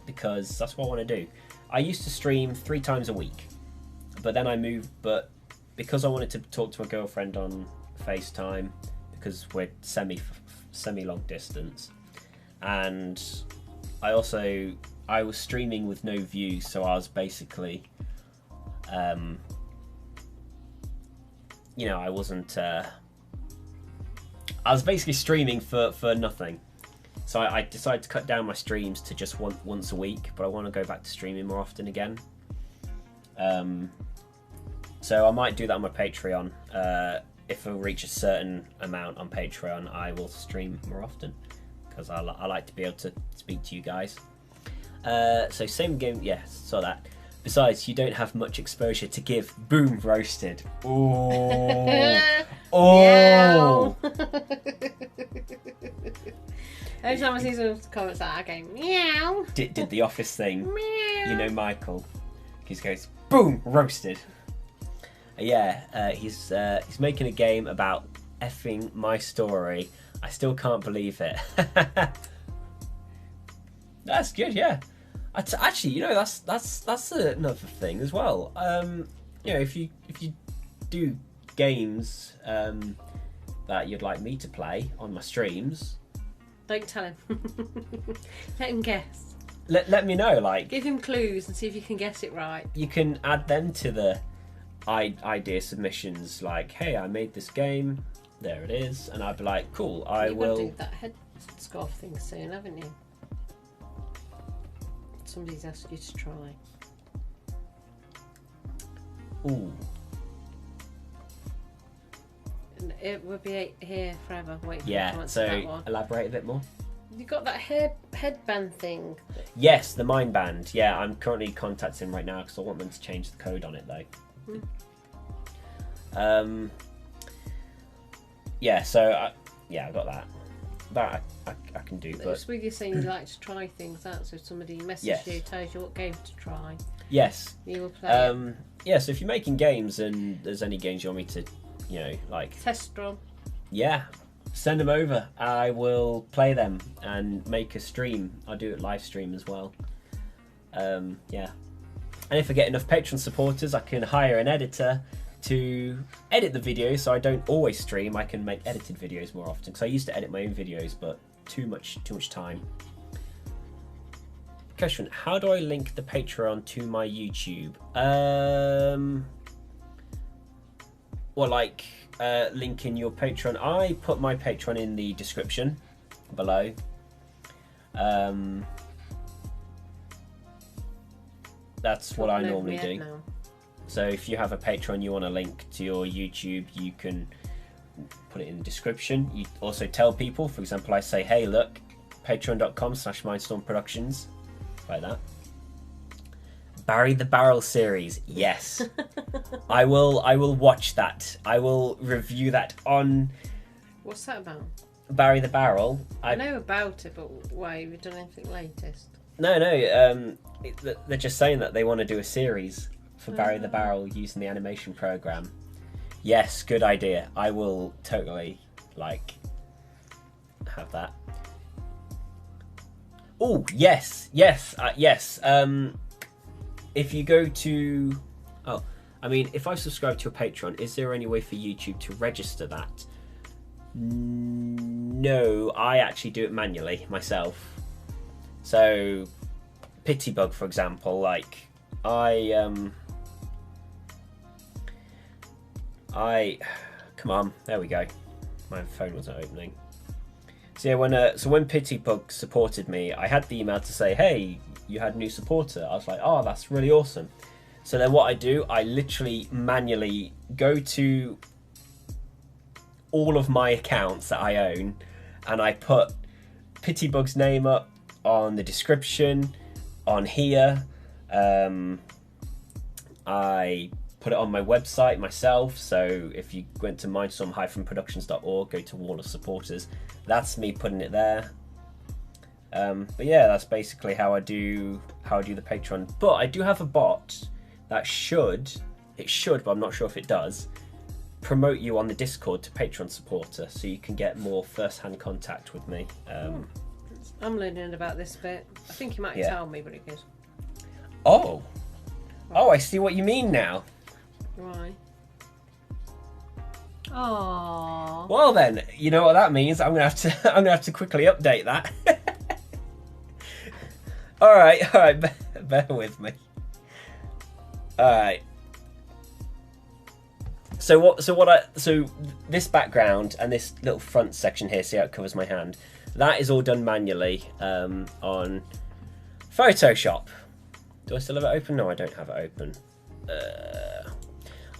because that's what I want to do. I used to stream 3 times a week, but then I moved. But because I wanted to talk to my girlfriend on FaceTime, because we're semi long distance, and I was streaming with no views, so I was basically, you know, I was basically streaming for nothing. So I decided to cut down my streams to just once a week, but I want to go back to streaming more often again. So I might do that on my Patreon. If I reach a certain amount on Patreon, I will stream more often, because I like to be able to speak to you guys. So same game, yeah, saw that. Besides, you don't have much exposure to give. Boom, roasted. Oh, oh. Every time I see some comments like that, I go meow. Did the office thing. Meow. You know Michael. He goes boom, roasted. Yeah, he's making a game about effing my story. I still can't believe it. That's good, yeah. Actually, you know, that's another thing as well. You know, if you do games that you'd like me to play on my streams, don't tell him. Let him guess. Let me know. Like, give him clues and see if you can guess it right. You can add them to the idea submissions. Like, hey, I made this game. There it is, and I'd be like, cool. You've got to do that head scarf thing soon, haven't you? Somebody's asked you to try. Ooh. It would be here forever. Wait for yeah, to answer so that one. Elaborate a bit more. You got that headband thing. Yes, the mind band. Yeah, I'm currently contacting them right now because I want them to change the code on it though. Yeah, so I got that. That I can do. But it's with you saying you like to try things out, so if somebody messages you, tells you what game to try. Yes. You will play. Yeah, so if you're making games and there's any games you want me to, you know, like test run. Yeah, send them over. I will play them and make a stream. I'll do it live stream as well. Yeah. And if I get enough Patreon supporters, I can hire an editor to edit the videos, so I don't always stream. I can make edited videos more often, because I used to edit my own videos, but too much time. Question: how do I link the Patreon to my YouTube? Well, like linking your Patreon. I put my Patreon in the description below. That's what I normally do. Now. So if you have a Patreon, you want a link to your YouTube, you can put it in the description. You also tell people, for example, I say, hey, look, patreon.com/mindstormproductions, like that. Barry the Barrel series, yes. I will watch that. I will review that on... What's that about? Barry the Barrel. I know about it, but why? Have you done anything latest? No, they're just saying that they want to do a series for Barry the Barrel using the animation program. Yes, good idea. I will totally have that. Oh yes. If you go to, if I subscribe to a Patreon, is there any way for YouTube to register that? No, I actually do it manually myself. So, Pitybug, for example, come Come on, there we go. My phone wasn't opening. So yeah, when Pitybug supported me, I had the email to say, hey, you had a new supporter. I was like, oh, that's really awesome. So then what I do, I literally manually go to all of my accounts that I own, and I put Pitybug's name up on the description, on here. I put it on my website myself, so if you went to mindstorm-productions.org, go to Wall of Supporters, that's me putting it there. But yeah, that's basically how I do the Patreon. But I do have a bot that should, but I'm not sure if it does, promote you on the Discord to Patreon supporter, so you can get more first-hand contact with me. I'm learning about this bit. I think you might tell me, but it goes. Oh, I see what you mean now. Why? Oh. Well then, you know what that means. I'm gonna have to quickly update that. All right, bear with me. All right. So this background and this little front section here, see how it covers my hand? That is all done manually on Photoshop. Do I still have it open? No, I don't have it open.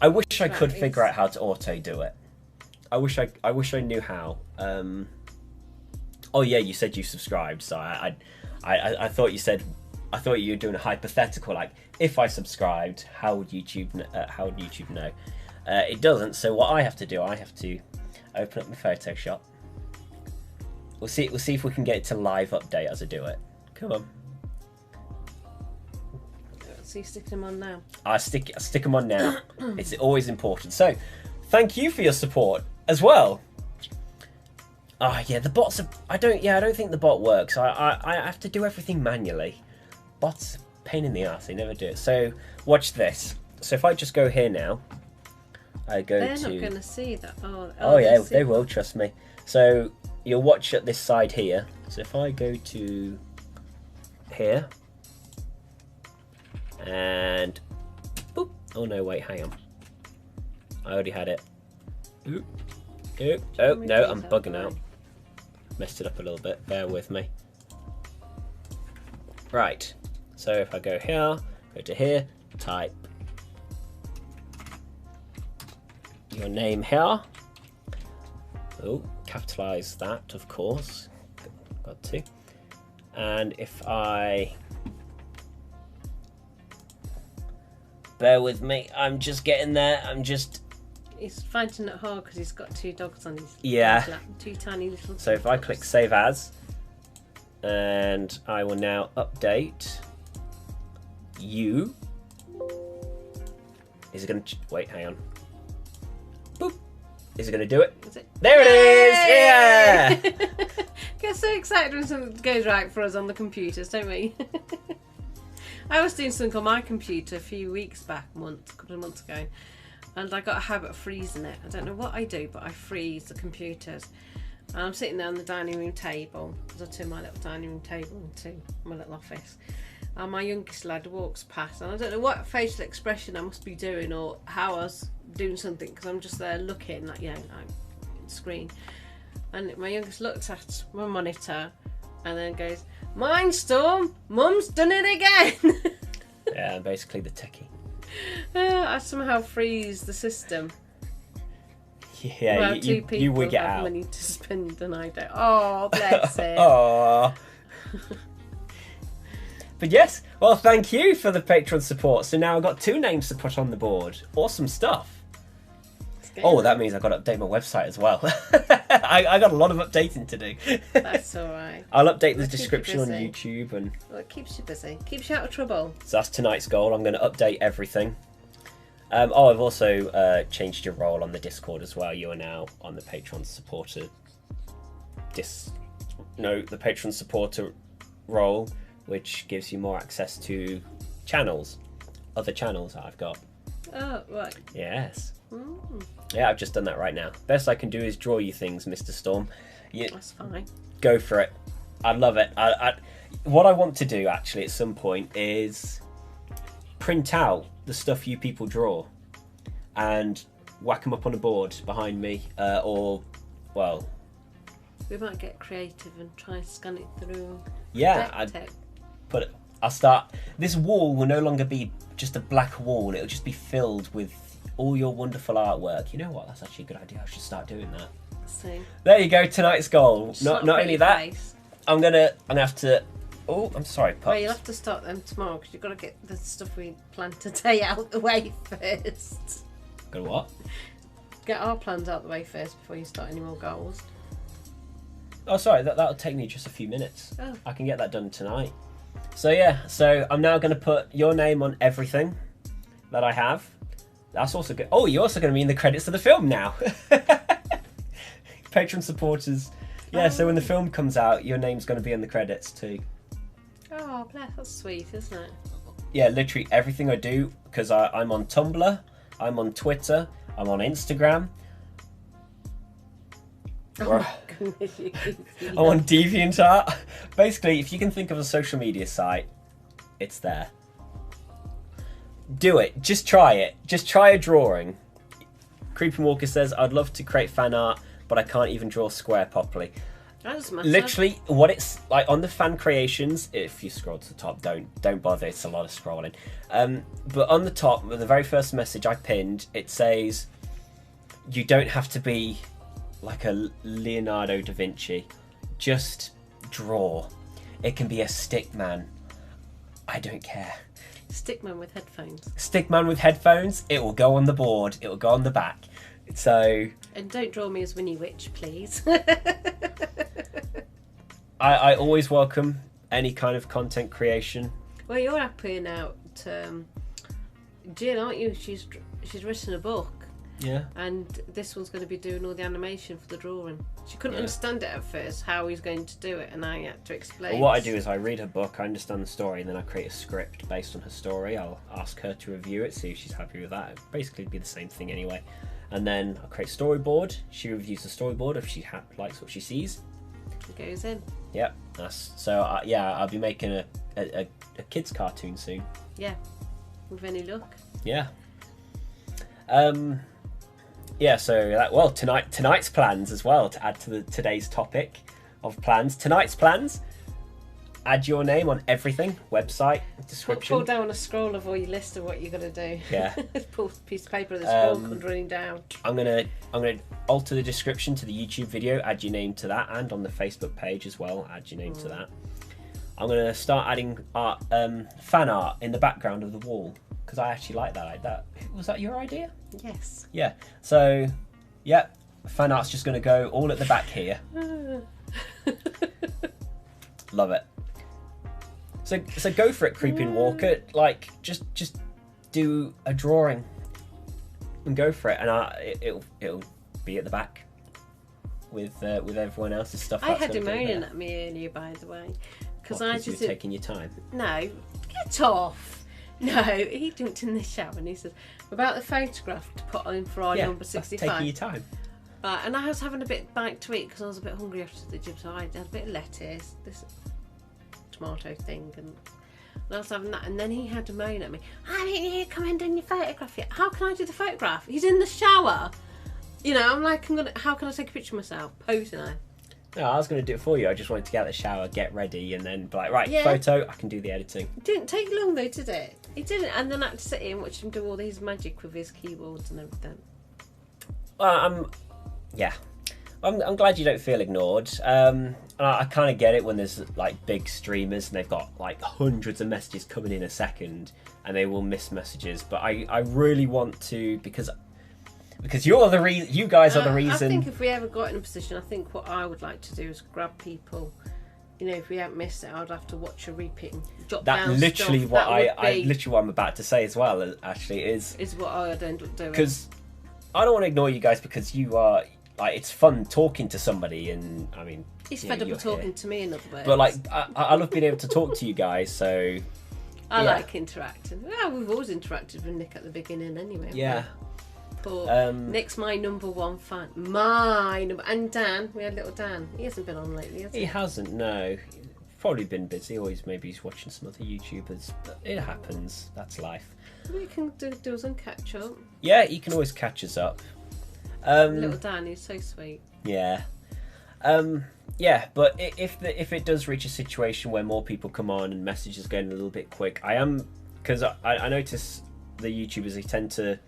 I wish I could figure out how to auto do it. I wish I knew how. Oh yeah, you said you subscribed, so I thought you were doing a hypothetical, like if I subscribed, how would YouTube know? It doesn't. So what I have to do, I have to open up my Photoshop. We'll see if we can get it to live update as I do it. Come on. So you stick them on now? I stick them on now. It's always important. So, thank you for your support as well. Ah, yeah, the bots are. I don't think the bot works. I have to do everything manually. Bots, pain in the ass. They never do it. So watch this. So if I just go here now, I go They're to. not going to see that. Oh yeah, they will. Trust me. So you'll watch at this side here. So if I go to here. And boop. Oh no, wait, hang on. I already had it. Oop. Oop. Oh no, I'm bugging out. Messed it up a little bit. Bear with me. Right. So if I go here, go to here, type your name here. Oh, capitalize that, of course. Got to. And if I bear with me, I'm just getting there. He's finding it hard because he's got two dogs on his lap, two tiny little. So if I click Save As, and I will now update you. Is it going to wait? Hang on. Boop. Is it going to do it? Is it? There it is! Yeah. Get so excited when something goes right for us on the computers, don't we? I was doing something on my computer a few weeks back, a couple of months ago, and I got a habit of freezing it. I don't know what I do, but I freeze the computers. And I'm sitting there on the dining room table, because I turned my little dining room table into my little office. And my youngest lad walks past, and I don't know what facial expression I must be doing or how I was doing something, because I'm just there looking, like, like screen. And my youngest looked at my monitor and then goes, Mindstorm, Mum's done it again. Yeah, basically the techie. I somehow freeze the system. Yeah, well, two people you wig it have out. money to spend and I don't. Oh, bless it. Oh. But yes, well, thank you for the Patreon support. So now I've got 2 names to put on the board. Awesome stuff. Oh, that means I've got to update my website as well. I got a lot of updating to do. That's all right. I'll update the description on YouTube. Well, it keeps you busy. Keeps you out of trouble. So that's tonight's goal. I'm going to update everything. I've also changed your role on the Discord as well. You are now on the Patreon supporter. The Patreon supporter role, which gives you more access to other channels that I've got. Oh, right. Yes. Mm. Yeah, I've just done that right now. Best I can do is draw you things, Mr. Storm. That's fine. Go for it. I love it. What I want to do actually at some point is print out the stuff you people draw and whack them up on a board behind me, or, well... We might get creative and try and scan it through. Yeah, I'll start... This wall will no longer be just a black wall. It'll just be filled with all your wonderful artwork. You know what? That's actually a good idea. I should start doing that. So, there you go, tonight's goal. Not only that, face. I'm gonna have to... Oh, I'm sorry, Pops. Well, you'll have to start them tomorrow because you've got to get the stuff we plan today out the way first. Got what? Get our plans out the way first before you start any more goals. Oh, sorry, that'll take me just a few minutes. Oh. I can get that done tonight. So yeah, so I'm now going to put your name on everything that I have. That's also good. Oh, you're also going to be in the credits of the film now. Patron supporters. Yeah, so when the film comes out, your name's going to be in the credits too. Oh, bless, that's sweet, isn't it? Yeah, literally everything I do, because I'm on Tumblr, I'm on Twitter, I'm on Instagram. Oh my goodness, you can see I'm on DeviantArt. Basically, if you can think of a social media site, it's there. Do it. Just try it. Just try a drawing. Creeping Walker says, I'd love to create fan art, but I can't even draw a square properly. That doesn't matter. Literally, what it's like on the fan creations, if you scroll to the top, don't bother, it's a lot of scrolling. But on the top, the very first message I pinned, it says, you don't have to be like a Leonardo da Vinci. Just draw. It can be a stick man. I don't care. Stickman with headphones. Stickman with headphones. It will go on the board. It will go on the back. So... And don't draw me as Winnie Witch, please. I always welcome any kind of content creation. Well, you're happy out. Jill, aren't you? She's written a book. Yeah. And this one's going to be doing all the animation for the drawing. She couldn't understand it at first, how he's going to do it, and I had to explain. Well, what I do is I read her book, I understand the story, and then I create a script based on her story. I'll ask her to review it, see if she's happy with that. It'd basically be the same thing anyway. And then I'll create a storyboard. She reviews the storyboard if she likes what she sees. It goes in. Yep. So yeah, I'll be making a kids cartoon soon. Yeah. With any luck. Yeah. Yeah, so tonight's plans as well, to add to today's topic of plans. Tonight's plans, add your name on everything, website, description. Pull down a scroll of all your list of what you're going to do. Yeah. Pull a piece of paper, the scroll comes running down. I'm gonna alter the description to the YouTube video, add your name to that, and on the Facebook page as well, add your name to that. I'm gonna start adding fan art in the background of the wall, because I actually like that. Was that your idea? Yes. Yeah. So, yeah, fan art's just going to go all at the back here. Love it. So go for it, Creeping Walker. Like, just do a drawing and go for it, and it'll be at the back with everyone else's stuff. I had him moaning at me earlier, by the way, because I just you were taking your time. No, get off. No, he jumped in the shower and he said about the photograph to put on for our number 65. That's taking your time. And I was having a bit bite to eat because I was a bit hungry after the gym, so I had a bit of lettuce, this tomato thing, and I was having that. And then he had to moan at me. I didn't hear you come in doing your photograph yet. How can I do the photograph? He's in the shower. You know, I'm like, how can I take a picture of myself? Posing I. No, I was going to do it for you. I just wanted to get out of the shower, get ready, and then be like, right, photo, I can do the editing. It didn't take long though, did it? It didn't. And then I had to sit here and watch him do all his magic with his keyboards and everything. Well, I'm glad you don't feel ignored. I kind of get it when there's like big streamers and they've got like hundreds of messages coming in a second and they will miss messages. But I really want to, because you're the reason. You guys are the reason. I think if we ever got in a position, I think what I would like to do is grab people. You know, if we haven't missed it, I'd have to watch a repeat and jot down That's literally stuff. what literally what I'm about to say as well. Actually, is what I'd end up doing. Because I don't want to ignore you guys, because you are like, it's fun talking to somebody, and I mean, he's fed up of talking to me, in other words. But like, I love being able to talk to you guys. So I like interacting. Well, we've always interacted with Nick at the beginning, anyway. Yeah. But Nick's my number one fan. And Dan, we had little Dan. He hasn't been on lately, has he? He hasn't, no. Probably been busy, or maybe he's watching some other YouTubers. But it happens. That's life. We can do some catch up. Yeah, you can always catch us up. Little Danny's so sweet. Yeah. Yeah, but if it does reach a situation where more people come on and messages going a little bit quick, because I notice the YouTubers, they tend to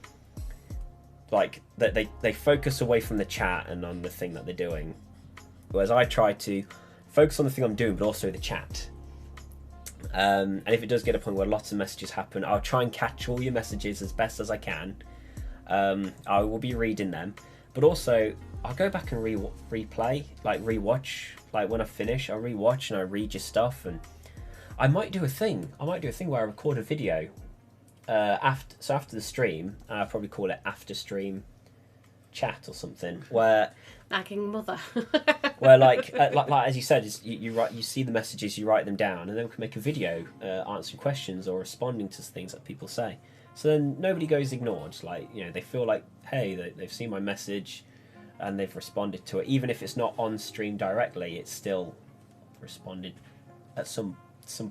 like they focus away from the chat and on the thing that they're doing, whereas I try to focus on the thing I'm doing but also the chat. And if it does get a point where lots of messages happen, I'll try and catch all your messages as best as I can. I will be reading them, but also I'll go back and replay, like rewatch. Like when I finish, I'll rewatch and I read your stuff, and I might do a thing. Where I record a video after the stream. I'll probably call it after stream chat or something. Where nagging mother. where like as you said, is you see the messages, you write them down, and then we can make a video answering questions or responding to things that people say. So then nobody goes ignored. Like, you know, they feel like, hey, they've seen my message and they've responded to it. Even if it's not on stream directly, it's still responded at some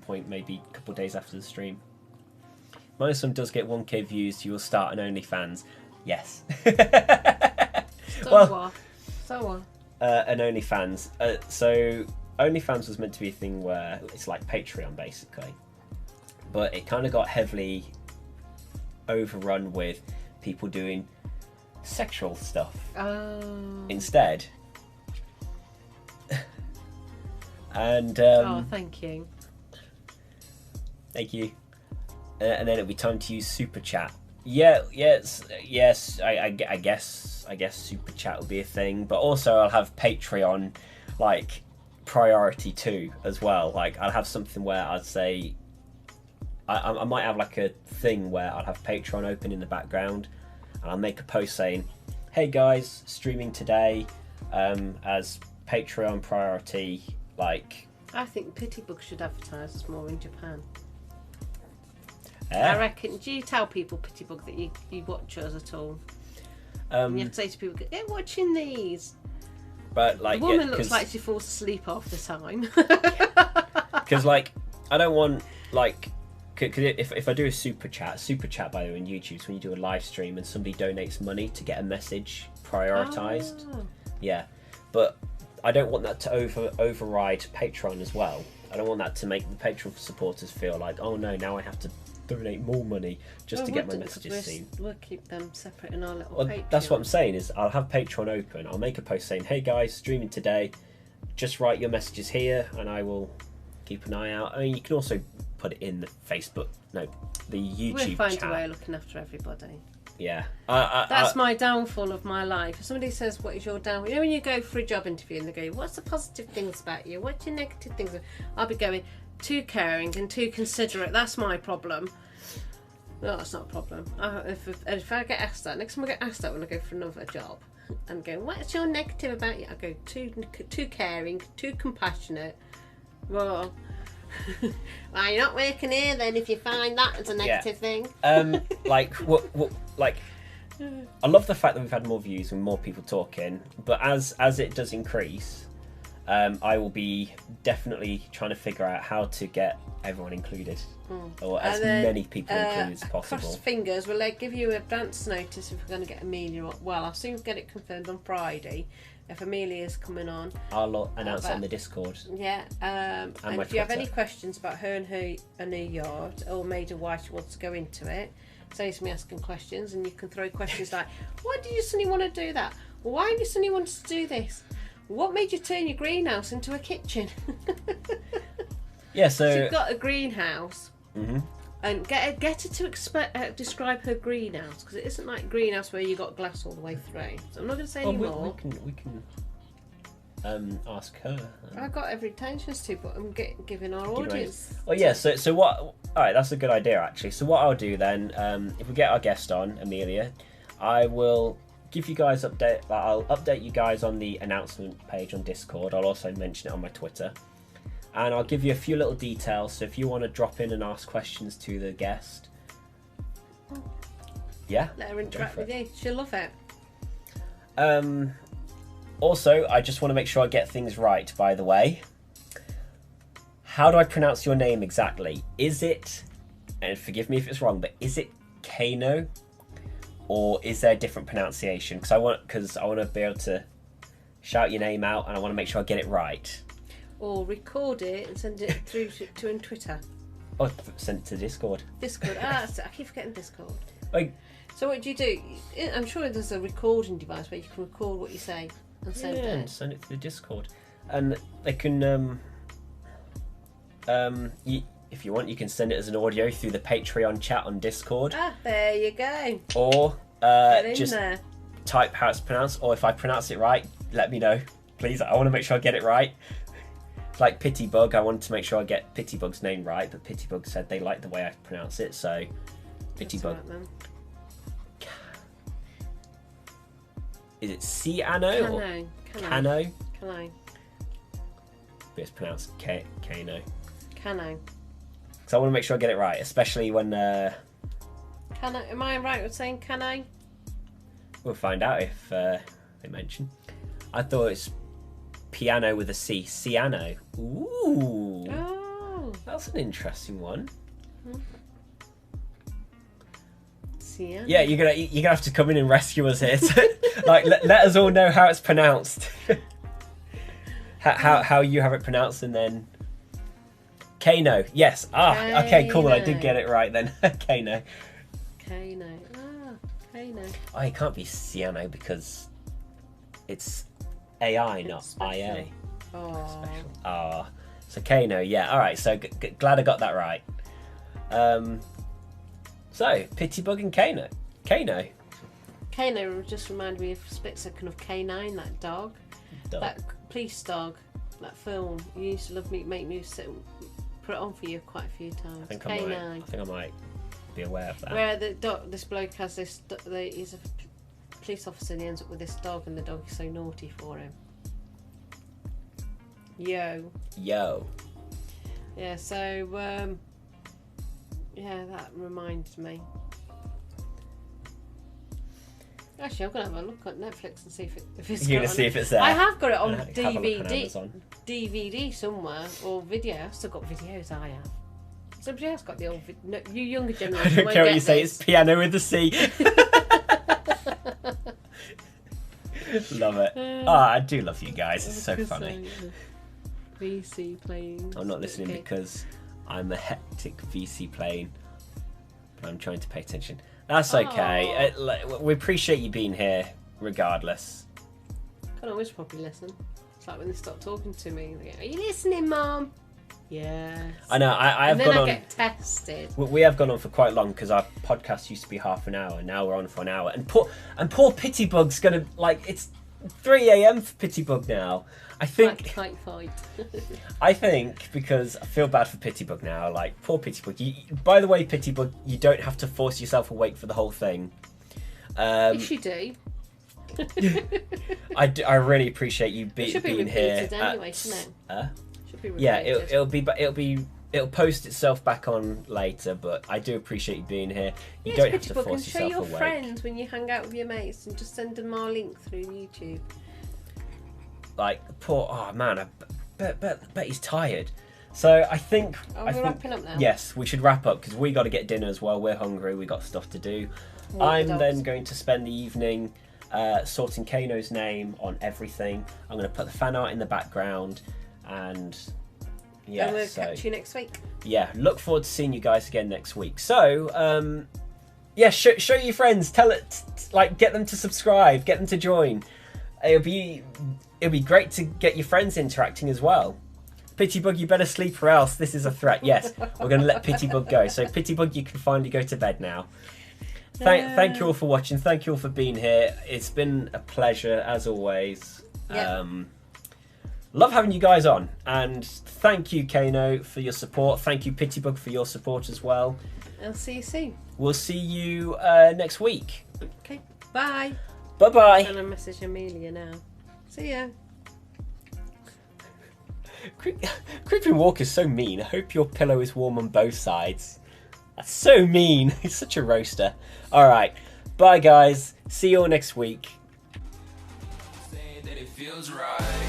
point, maybe a couple of days after the stream. Mindstorm does get 1k views, you will start an OnlyFans. Yes. So an OnlyFans. So OnlyFans was meant to be a thing where it's like Patreon basically, but it kind of got heavily overrun with people doing sexual stuff instead. And thank you. Thank you. And then it'll be time to use Super Chat. Yes. I guess Super Chat will be a thing, but also I'll have Patreon like priority too as well. Like I'll have something where I'd say I might have like a thing where I'll have Patreon open in the background, and I'll make a post saying, "Hey guys, streaming today as Patreon priority." Like, I think Pitybug should advertise us more in Japan. Yeah. I reckon. Do you tell people, Pitybug, that you watch us at all? And you have to say to people, "Get watching these." But like, the woman looks like she falls asleep half the time. Because like, I don't want like, cause if I do a super chat by the way on YouTube, is when you do a live stream and somebody donates money to get a message prioritized. Yeah, but I don't want that to override Patreon as well. I don't want that to make the Patreon supporters feel like, oh no, now I have to donate more money just to get my messages seen. We'll keep them separate in our little Well, Patreon. that's what I'm saying, is I'll have Patreon open. I'll make a post saying, hey guys, streaming today, just write your messages here and I will keep an eye out. I mean, you can also put it in the the YouTube We'll find chat. a way of looking after everybody. Yeah. That's my downfall of my life. If somebody says, what is your downfall? You know when you go for a job interview and they go, what's the positive things about you? What's your negative things? I'll be going, too caring and too considerate. That's my problem. No, that's not a problem. If I get asked that, next time I get asked that when I go for another job, I'm going, what's your negative about you? I go, too caring, too compassionate. Well, why you're not working here then if you find that as a negative thing? Like I love the fact that we've had more views and more people talking, but as it does increase, I will be definitely trying to figure out how to get everyone included, or as many people included as possible. Cross fingers, will they give you advance notice if we're going to get Amelia on? Well, I'll soon get it confirmed on Friday. If Amelia's coming on, I'll announce it on the Discord. Yeah, and if you have any questions about her and her new yard, or Major why she wants to go into it, saves me asking questions, and you can throw questions like, why did you suddenly want to do that? Why did you suddenly want to do this? What made you turn your greenhouse into a kitchen? Yeah, so you've got a greenhouse, and get her to describe her greenhouse, because it isn't like greenhouse where you got glass all the way through. So I'm not going to say any more. We can ask her. I've got every intention to, but I'm giving our audience. Oh yeah, so what? All right, that's a good idea actually. So what I'll do then, if we get our guest on, Amelia, I will give you guys update. I'll update you guys on the announcement page on Discord. I'll also mention it on my Twitter, and I'll give you a few little details. So if you want to drop in and ask questions to the guest, yeah, let her interact with you. She'll love it. Also, I just want to make sure I get things right, by the way. How do I pronounce your name exactly? Is it, and forgive me if it's wrong, but is it Caino, or is there a different pronunciation? Because I want to be able to shout your name out, and I want to make sure I get it right. Or record it and send it through to in Twitter. Oh, send it to Discord. Discord. I keep forgetting Discord. Like, so what do you do? I'm sure there's a recording device where you can record what you say and send it. And send it to the Discord, and they can if you want, you can send it as an audio through the Patreon chat on Discord. There you go. Or just there. type how it's pronounced, or if I pronounce it right, let me know, please. I want to make sure I get it right. Like Pitybug, I wanted to make sure I get Pitybug's name right, but Pitybug said they like the way I pronounce it, so Pitybug. Right, Is it Caino or Caino? Caino. But it's pronounced Caino. Caino. Because I want to make sure I get it right, especially when... Caino. Am I right with saying Caino? We'll find out if they mention. I thought it's piano with a C. Ciano. Ooh. Oh. That's an interesting one. Ciano. Yeah, you're gonna have to come in and rescue us here. Like, let us all know how it's pronounced. how you have it pronounced, and then Caino. Yes. Okay, cool. I did get it right then. Caino. Caino. Caino. Oh, it can't be Ciano because it's AI, not IA. Oh. Special. So Caino. Yeah. All right. So glad I got that right. So Pitybug and Caino. Caino just reminded me of a split second of K9, that dog. That police dog, that film. You used to love me, make me sit, put it on for you quite a few times. I think I might be aware of that. Where this bloke has this, he's a police officer and he ends up with this dog, and the dog is so naughty for him. Yo. Yeah, so, yeah, that reminds me. Actually, I'm going to have a look at Netflix and see if it's You're going to see if it's there? I have got it on Have a look on Amazon. DVD somewhere, or video. I've still got videos, I have. Somebody else got the old no, you younger generation. I don't care what you say, it's piano with a C. Love it. I do love you guys, it's so funny. VC playing. I'm not listening because I'm a hectic VC playing, but I'm trying to pay attention. That's okay. We appreciate you being here, regardless. Can't always probably listen. It's like when they stop talking to me. They go, "Are you listening, Mum?" Yes. I know. I have and then gone I on. Get tested. We have gone on for quite long because our podcast used to be half an hour. Now we're on for an hour, and poor Pitybug's gonna it's 3 a.m. for Pitybug now. I think. Fight. I think because I feel bad for Pitybug now. Like, poor Pitybug. By the way, Pitybug, you don't have to force yourself awake for the whole thing. Yes, you do. I really appreciate you being here. Anyway, shouldn't it? Should be repeated. Yeah, it'll post itself back on later. But I do appreciate you being here. You don't have to force yourself awake. Show your friends when you hang out with your mates, and just send them our link through YouTube. Like, I bet he's tired. So I think we're wrapping up now. Yes, we should wrap up because we got to get dinner as well. We're hungry. We got stuff to do. I'm then going to spend the evening sorting Caino's name on everything. I'm going to put the fan art in the background, and and we'll catch you next week. Yeah, look forward to seeing you guys again next week. So show your friends. Tell it, get them to subscribe, get them to join. It'll be great to get your friends interacting as well. Pitybug, you better sleep or else this is a threat. Yes, we're going to let Pitybug go. So Pitybug, you can finally go to bed now. Thank you all for watching. Thank you all for being here. It's been a pleasure as always. Yep. Love having you guys on. And thank you, Caino, for your support. Thank you, Pitybug, for your support as well. I'll see you soon. We'll see you next week. Okay, bye. Bye-bye. I'm going to message Amelia now. See ya. Creeping Walker's so mean. I hope your pillow is warm on both sides. That's so mean. He's such a roaster. Alright. Bye, guys. See you all next week. Saying that it feels right.